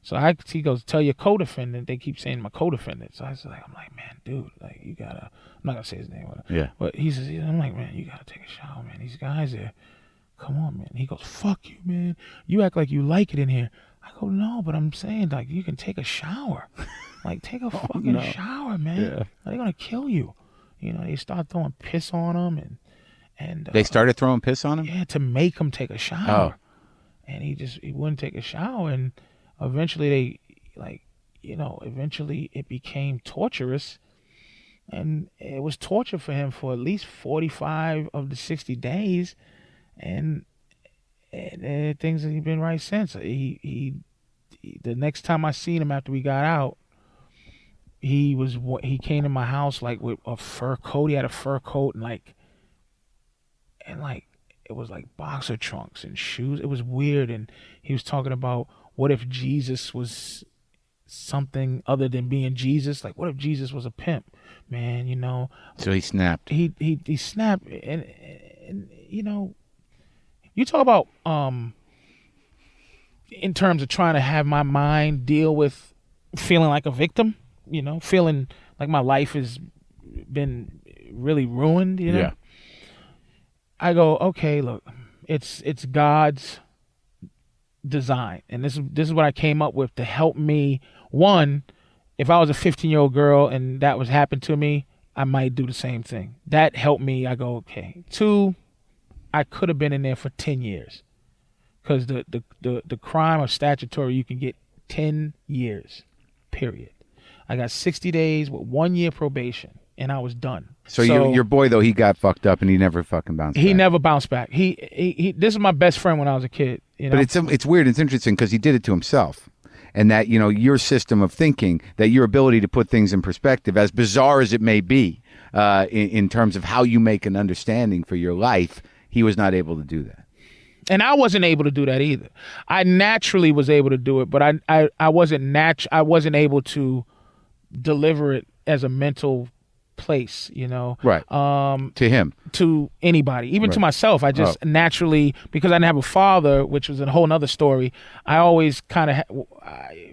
So he goes, tell your co-defendant. They keep saying my co-defendant. So I'm like, man, dude, like you gotta. I'm not gonna say his name. Yeah. But he says, I'm like, man, you gotta take a shower, man. These guys are, come on, man. He goes, fuck you, man. You act like you like it in here. I go, no, but I'm saying like you can take a shower. Like take a fucking shower, man. Yeah. They're gonna kill you. They start throwing piss on him, and They started throwing piss on him? yeah, to make him take a shower. And he wouldn't take a shower, and eventually eventually it became torturous, and it was torture for him for at least 45 of the 60 days, and things have been right since. He the next time I seen him after we got out, he came to my house like with a fur coat. He had a fur coat and it was like boxer trunks and shoes. It was weird, and he was talking about what if Jesus was something other than being Jesus? Like, what if Jesus was a pimp, man? So he snapped. He snapped, and you talk about in terms of trying to have my mind deal with feeling like a victim, feeling like my life has been really ruined, Yeah. I go, okay, look, it's God's design, and this is what I came up with to help me. One, if I was a 15-year-old girl and that was happened to me, I might do the same thing. That helped me. I go, okay. Two, I could have been in there for 10 years, because the crime of statutory, you can get 10 years, period. I got 60 days with 1 year probation, and I was done. So your boy, though, he got fucked up and he never fucking bounced back. He never bounced back. He this is my best friend when I was a kid. But it's weird. It's interesting because he did it to himself. And that, your system of thinking, that your ability to put things in perspective, as bizarre as it may be, in terms of how you make an understanding for your life, he was not able to do that. And I wasn't able to do that either. I naturally was able to do it, but I wasn't able to deliver it as a mental place, Right. To him. To anybody, even to myself. I just naturally, because I didn't have a father, which was a whole nother story. I always kind of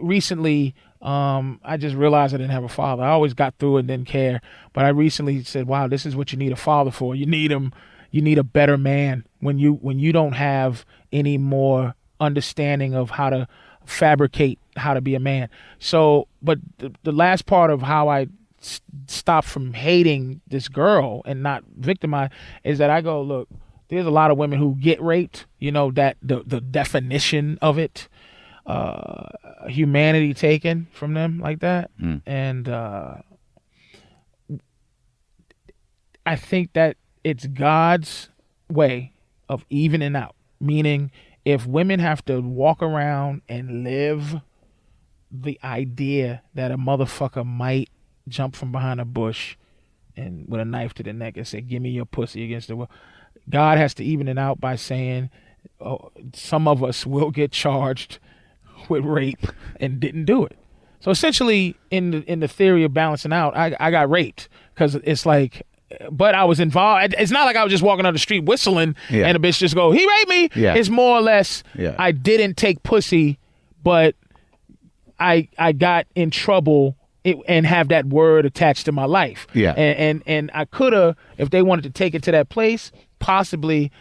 recently, I just realized I didn't have a father. I always got through it and didn't care. But I recently said, wow, this is what you need a father for. You need him. You need a better man when you don't have any more understanding of how to fabricate how to be a man. So, but the last part of how I stop from hating this girl and not victimize is that I go, look, there's a lot of women who get raped, that the definition of it, humanity taken from them like that. And I think that it's God's way of evening out, meaning if women have to walk around and live the idea that a motherfucker might jump from behind a bush and with a knife to the neck and say, give me your pussy against the wall. God has to even it out by saying, some of us will get charged with rape and didn't do it. So essentially, in the theory of balancing out, I got raped, because it's like, but I was involved. It's not like I was just walking on the street whistling and a bitch just go, he raped me. Yeah. It's more or less, I didn't take pussy, but I got in trouble and have that word attached to my life. Yeah. And I could have, if they wanted to take it to that place, possibly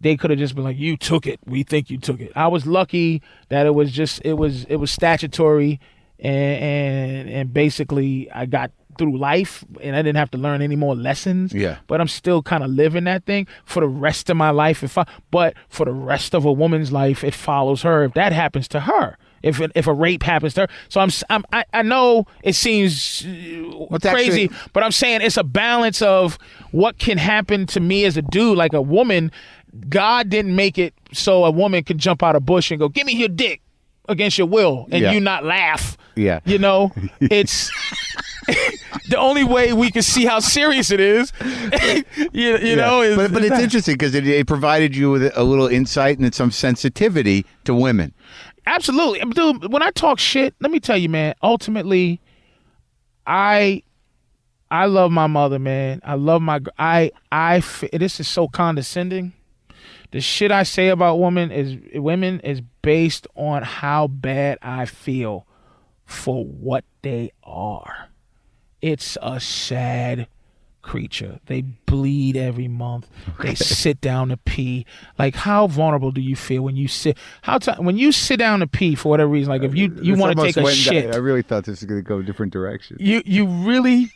they could have just been like, you took it. We think you took it. I was lucky that it was statutory, and basically I got through life and I didn't have to learn any more lessons. Yeah. But I'm still kind of living that thing for the rest of my life. But for the rest of a woman's life, it follows her if that happens to her. If a rape happens to her. So I know it seems crazy, but I'm saying it's a balance of what can happen to me as a dude. Like a woman, God didn't make it so a woman can jump out a bush and go, give me your dick against your will, and you not laugh. Yeah. It's the only way we can see how serious it is. you know. But it's interesting because it provided you with a little insight and some sensitivity to women. Absolutely. Dude, when I talk shit, let me tell you, man, ultimately, I love my mother, man. I love this is so condescending. The shit I say about women is based on how bad I feel for what they are. It's a sad creature. They bleed every month. They sit down to pee. Like, how vulnerable do you feel when you sit? When you sit down to pee for whatever reason? Like, if you want to take a shit. I really thought this was going to go a different direction. You really,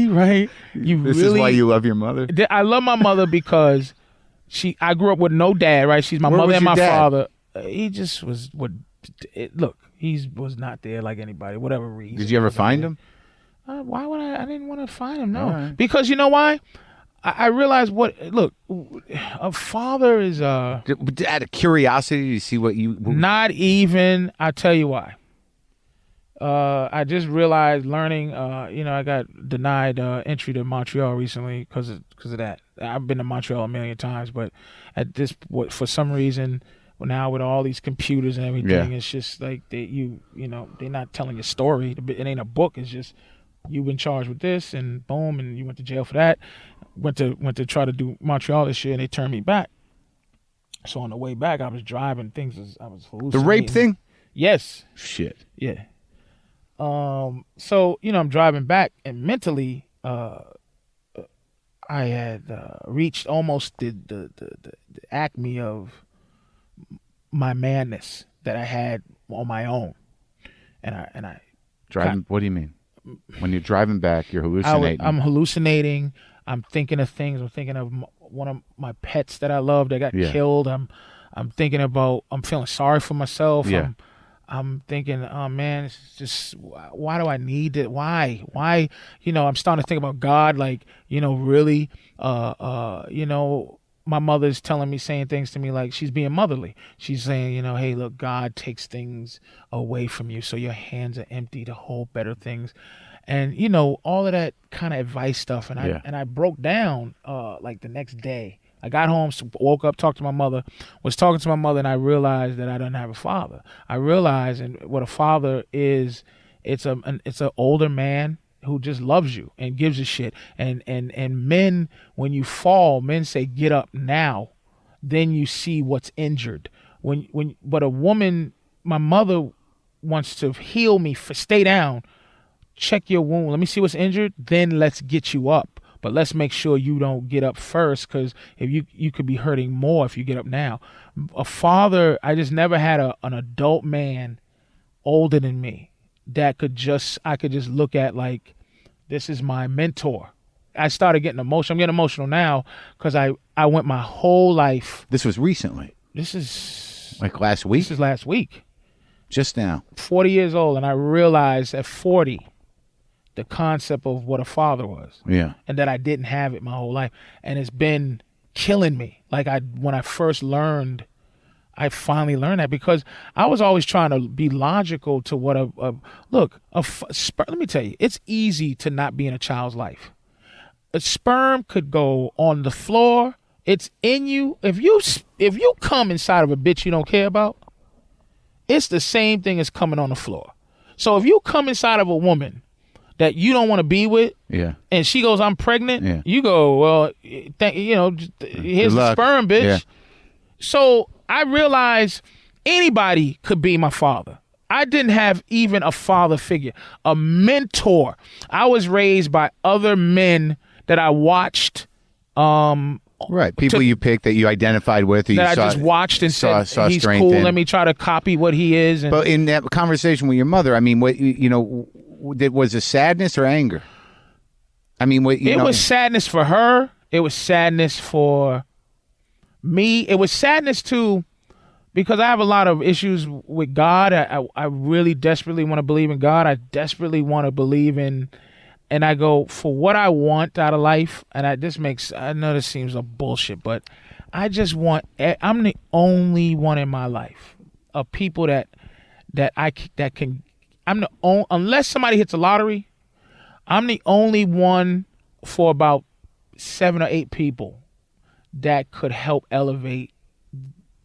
right? This is why you love your mother? I love my mother because I grew up with no dad, right? She's my mother and my father. He just was look, he was not there like anybody, whatever reason. Did you ever find him? Why would I didn't want to find him, no. Right. Because you know why? I realized look, a father is out of curiosity to see what you... Not even, I'll tell you why. I just realized learning, I got denied entry to Montreal recently because of that. I've been to Montreal a million times, but for some reason, now with all these computers and everything, it's just like they're not telling your story. It ain't a book. It's just you've been charged with this, and boom, and you went to jail for that. Went to try to do Montreal this year, and they turned me back. So on the way back, I was driving. I was hallucinating. The rape thing? Yes. Shit. Yeah. So I'm driving back, and mentally, I had reached almost the acme of my madness that I had on my own, and I driving. What do you mean? When you're driving back, you're hallucinating. I'm hallucinating. I'm thinking of things. I'm thinking of one of my pets that I love that got killed. I'm thinking about. I'm feeling sorry for myself. Yeah. I'm thinking, oh man, it's just, why do I need it? Why? I'm starting to think about God, like, really, my mother's telling me, saying things to me like she's being motherly. She's saying, hey, look, God takes things away from you, so your hands are empty to hold better things. And, all of that kind of advice stuff. And I broke down like the next day. I got home, woke up, talked to my mother, was talking to my mother, and I realized that I didn't have a father. I realized what a father is, it's an older man who just loves you and gives a shit. And men, when you fall, men say, get up now. Then you see what's injured. But a woman, my mother wants to heal me, stay down, check your wound. Let me see what's injured. Then let's get you up. But let's make sure you don't get up first, because if you could be hurting more if you get up now. A father, I just never had an adult man older than me that I could just look at like, this is my mentor. I started getting emotional. I'm getting emotional now because I went my whole life. This was recently. This is like last week? This is last week. Just now. 40 years old, and I realized at 40 the concept of what a father was. Yeah. And that I didn't have it my whole life. And it's been killing me. Like when I first learned, I finally learned that, because I was always trying to be logical to what let me tell you, it's easy to not be in a child's life. A sperm could go on the floor. It's in you. If you come inside of a bitch you don't care about, it's the same thing as coming on the floor. So if you come inside of a woman that you don't want to be with, and she goes, I'm pregnant, you go, well, here's the sperm, bitch. Yeah. So I realized anybody could be my father. I didn't have even a father figure, a mentor. I was raised by other men that I watched. Right, people you picked that you identified with. Or that I just watched and said, he's cool, let me try to copy what he is. But in that conversation with your mother, I mean, what was it sadness or anger? I mean, it was sadness for her. It was sadness for me. It was sadness too, because I have a lot of issues with God. I really desperately want to believe in God. I desperately want to believe in, and I go for what I want out of life. And I know this seems like bullshit, but I just want. I'm the only one in my life of people that can. I'm the only, unless somebody hits a lottery, I'm the only one for about 7 or 8 people that could help elevate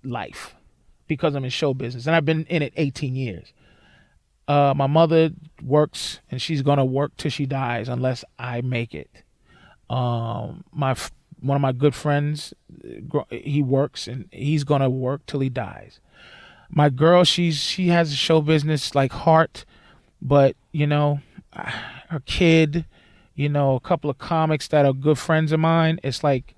life, because I'm in show business and I've been in it 18 years. My mother works, and she's going to work till she dies unless I make it. One of my good friends, he works, and he's going to work till he dies. My girl, she has a show business like heart, but her kid, a couple of comics that are good friends of mine. It's like,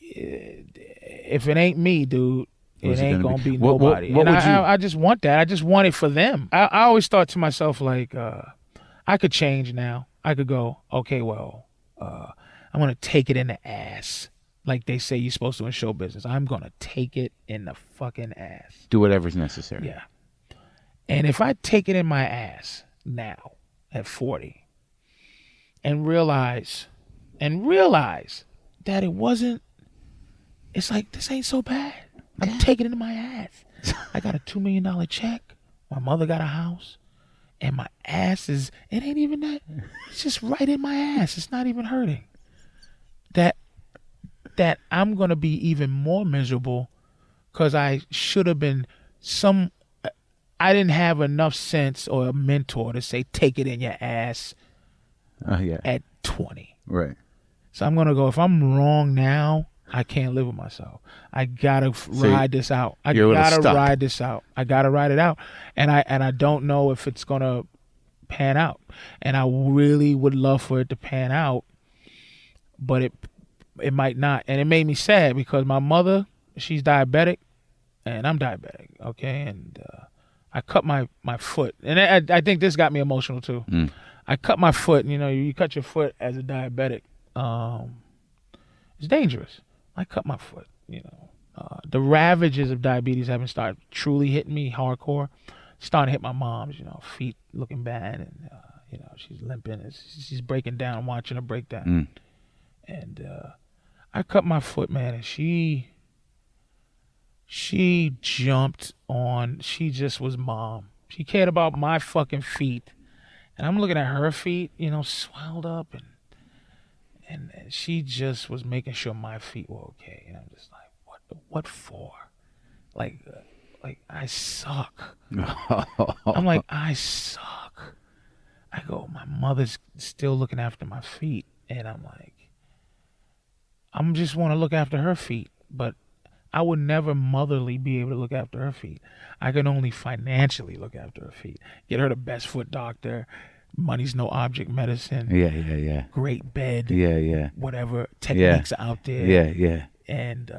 if it ain't me, dude, it ain't gonna be nobody. And I just want that. I just want it for them. I always thought to myself, like, I could change now. I could go, okay, well, I'm gonna take it in the ass. Like they say you're supposed to in show business. I'm going to take it in the fucking ass. Do whatever's necessary. Yeah. And if I take it in my ass now at 40 and realize that it's like, this ain't so bad. I'm taking it in my ass. I got a $2 million check. My mother got a house. And my ass it ain't even that. It's just right in my ass. It's not even hurting. That I'm going to be even more miserable because I should have been I didn't have enough sense or a mentor to say, take it in your ass at 20. Right. So I'm going to go, if I'm wrong now, I can't live with myself. I gotta ride this out. I you're a little gotta stuck. ride this out. I gotta ride it out. And I don't know if it's gonna pan out. And I really would love for it to pan out, but it might not. And it made me sad because my mother, she's diabetic, and I'm diabetic. Okay, and I cut my foot, and I think this got me emotional too. I cut my foot. You know, you cut your foot as a diabetic. It's dangerous. I cut my foot. You know, the ravages of diabetes haven't started truly hitting me hardcore. Starting to hit my mom's. You know, feet looking bad, and you know, she's limping. She's breaking down. Watching her break down. And I cut my foot, man, and she jumped on. She just was mom. She cared about my fucking feet, and I'm looking at her feet, you know, swelled up, and she just was making sure my feet were okay. And I'm just like, what for? Like I suck. I'm like, I suck. I go, my mother's still looking after my feet, and I'm like, I just want to look after her feet, but I would never motherly be able to look after her feet. I can only financially look after her feet. Get her the best foot doctor. Money's no object medicine. Yeah. Great bed. Yeah. Whatever techniques are out there. Yeah. And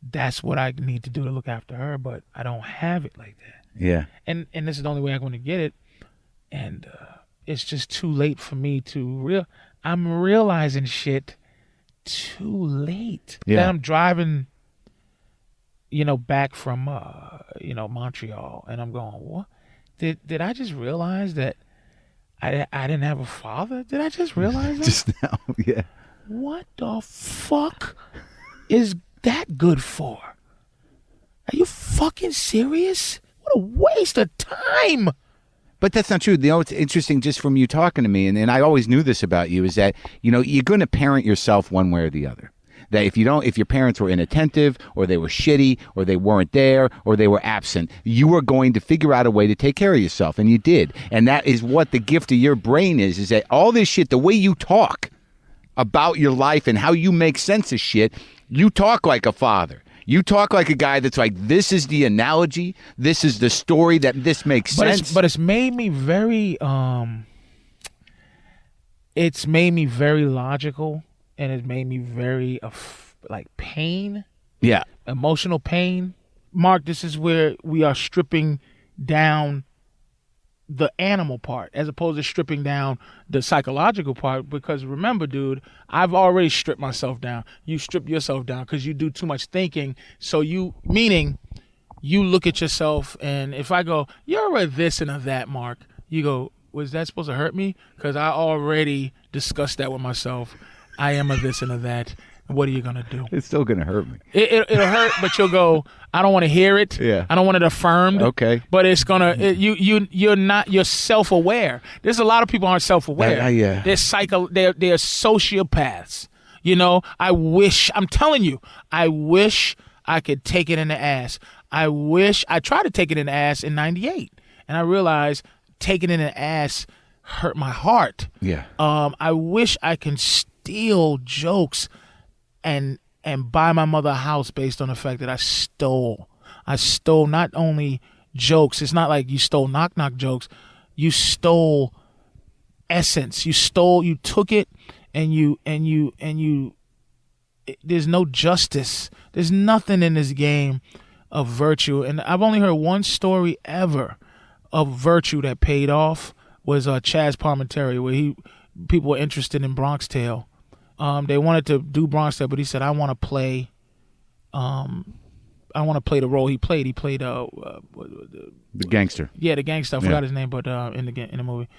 that's what I need to do to look after her, but I don't have it like that. Yeah. And this is the only way I'm going to get it. And it's just too late for me to I'm realizing shit too late. Yeah. That I'm driving, you know, back from you know, Montreal, and I'm going, what? Did I just realize that I didn't have a father? Did I just realize that? Just now, yeah. What the fuck is that good for? Are you fucking serious? What a waste of time. But that's not true. You know, it's interesting just from you talking to me, and I always knew this about you, is that, you know, you're going to parent yourself one way or the other. That if your parents were inattentive, or they were shitty, or they weren't there, or they were absent, you were going to figure out a way to take care of yourself, and you did. And that is what the gift of your brain is that all this shit, the way you talk about your life and how you make sense of shit, you talk like a father. You talk like a guy that's like, this is the analogy, this is the story, that this makes sense. But it's made me very logical, and it's made me very like pain. Yeah. Emotional pain. Mark, this is where we are stripping down the animal part as opposed to stripping down the psychological part, because remember, dude, I've already stripped myself down. You strip yourself down because you do too much thinking. So meaning you look at yourself, and if I go, you're a this and a that, Mark, you go, was that supposed to hurt me? Because I already discussed that with myself. I am a this and a that. What are you gonna do? It's still gonna hurt me. It'll hurt, but you'll go, I don't want to hear it. Yeah. I don't want it affirmed. Okay. But it's gonna you're self-aware. There's a lot of people aren't self-aware. Yeah. They're they're sociopaths. You know, I'm telling you, I wish I could take it in the ass. I tried to take it in the ass in 98, and I realized taking it in the ass hurt my heart. Yeah. I wish I can steal jokes and buy my mother a house based on the fact that I stole not only jokes. It's not like you stole knock jokes. You stole essence. You took it and you there's no justice. There's nothing in this game of virtue. And I've only heard one story ever of virtue that paid off, was Chaz Palminteri, where people were interested in Bronx Tale. They wanted to do Bronx Tale, but he said, I want to play the role he played. He played the gangster. Yeah, the gangster. I forgot his name, but in the movie.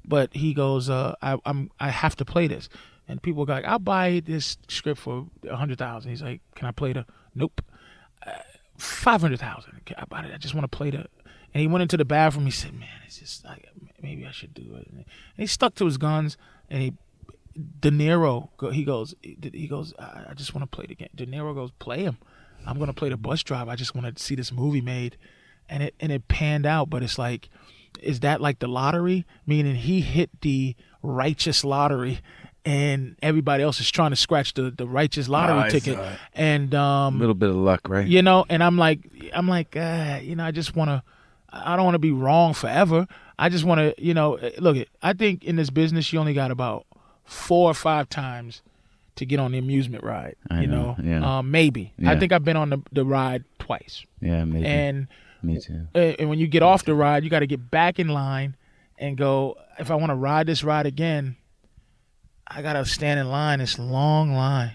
But he goes, I have to play this. And people go like, I'll buy this script for $100,000. He's like, can I play the? Nope. $500,000. I bought it. I just want to play the. And he went into the bathroom. He said, man, it's just maybe I should do it. And he stuck to his guns. And De Niro, he goes, I just want to play the game. De Niro goes, play him. I'm going to play the bus driver. I just want to see this movie made. And it panned out. But it's like, is that like the lottery? Meaning he hit the righteous lottery and everybody else is trying to scratch the righteous lottery ticket. And a little bit of luck, right? you know, and I'm like, you know, I don't want to be wrong forever. I just want to, you know, look, I think in this business you only got about 4 or 5 times to get on the amusement ride. I know. Yeah. Maybe. Yeah. I think I've been on the ride twice. Yeah, maybe. And me too. And when you get off the ride, you got to get back in line and go, if I want to ride this ride again, I got to stand in line, this long line.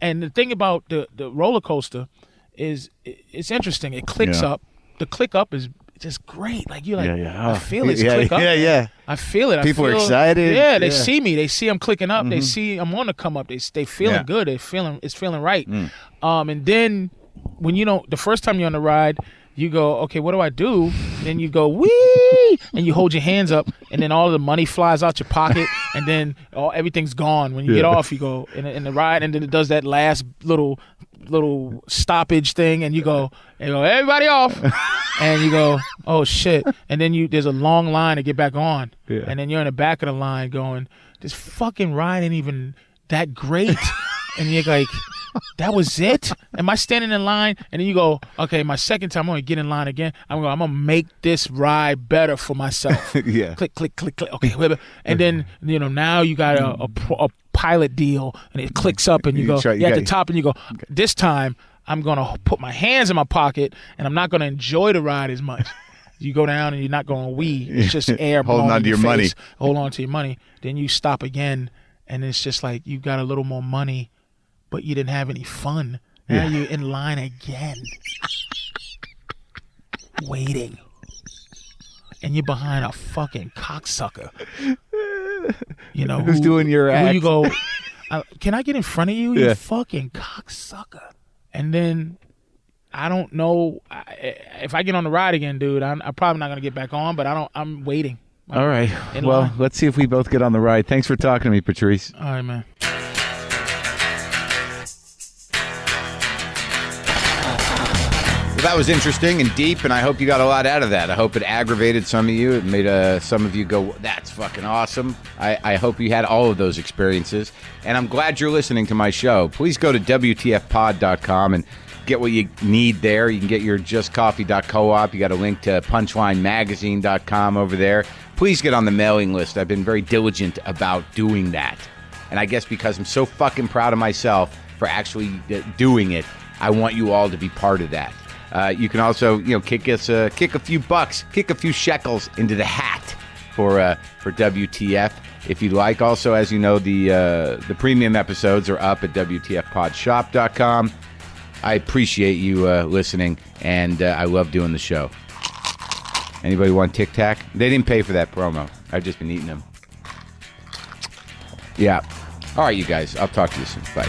And the thing about the roller coaster is it's interesting. It clicks up. The click up is just great. Like, you're like, I feel it. Click up. Yeah. I feel it. People are excited. Yeah, they see me. They see I'm clicking up. They see I'm on the come up. They feeling good. It's feeling right. And then when you don't, the first time you're on the ride, you go, okay, what do I do? Then you go, wee, and you hold your hands up, and then all of the money flies out your pocket, and then everything's gone. When you get off, you go in the ride, and then it does that last little stoppage thing, and you go, everybody off, and you go, oh shit, and then there's a long line to get back on, and then you're in the back of the line going, this fucking ride ain't even that great, and you're like, that was it? Am I standing in line? And then you go, okay, my second time I'm going to get in line again. I'm going to make this ride better for myself. Click, click, click, click. Okay. And then, you know, now you got a pilot deal, and it clicks up, and you go, at the top, and you go, this time I'm going to put my hands in my pocket, and I'm not going to enjoy the ride as much. You go down, and you're not going to wee. It's just air holding on to your money. Hold on to your money. Then you stop again, and it's just like you got a little more money, but you didn't have any fun. Now you're in line again, waiting, and you're behind a fucking cocksucker. You know who's doing your act? You go, can I get in front of you? You fucking cocksucker. And then I don't know if I get on the ride again, dude. I'm probably not gonna get back on, but I'm waiting. All right. Well, let's see if we both get on the ride. Thanks for talking to me, Patrice. All right, man. That was interesting and deep, and I hope you got a lot out of that. I hope it aggravated some of you. It made some of you go, that's fucking awesome. I hope you had all of those experiences, and I'm glad you're listening to my show. Please go to WTFpod.com and get what you need there. You can get your justcoffee.coop. You got a link to punchlinemagazine.com over there. Please get on the mailing list. I've been very diligent about doing that, and I guess because I'm so fucking proud of myself for actually doing it, I want you all to be part of that. You can also, kick a few bucks, kick a few shekels into the hat for WTF if you'd like. Also, as you know, the premium episodes are up at WTFpodshop.com. I appreciate you listening, and I love doing the show. Anybody want Tic Tac? They didn't pay for that promo. I've just been eating them. Yeah. All right, you guys. I'll talk to you soon. Bye.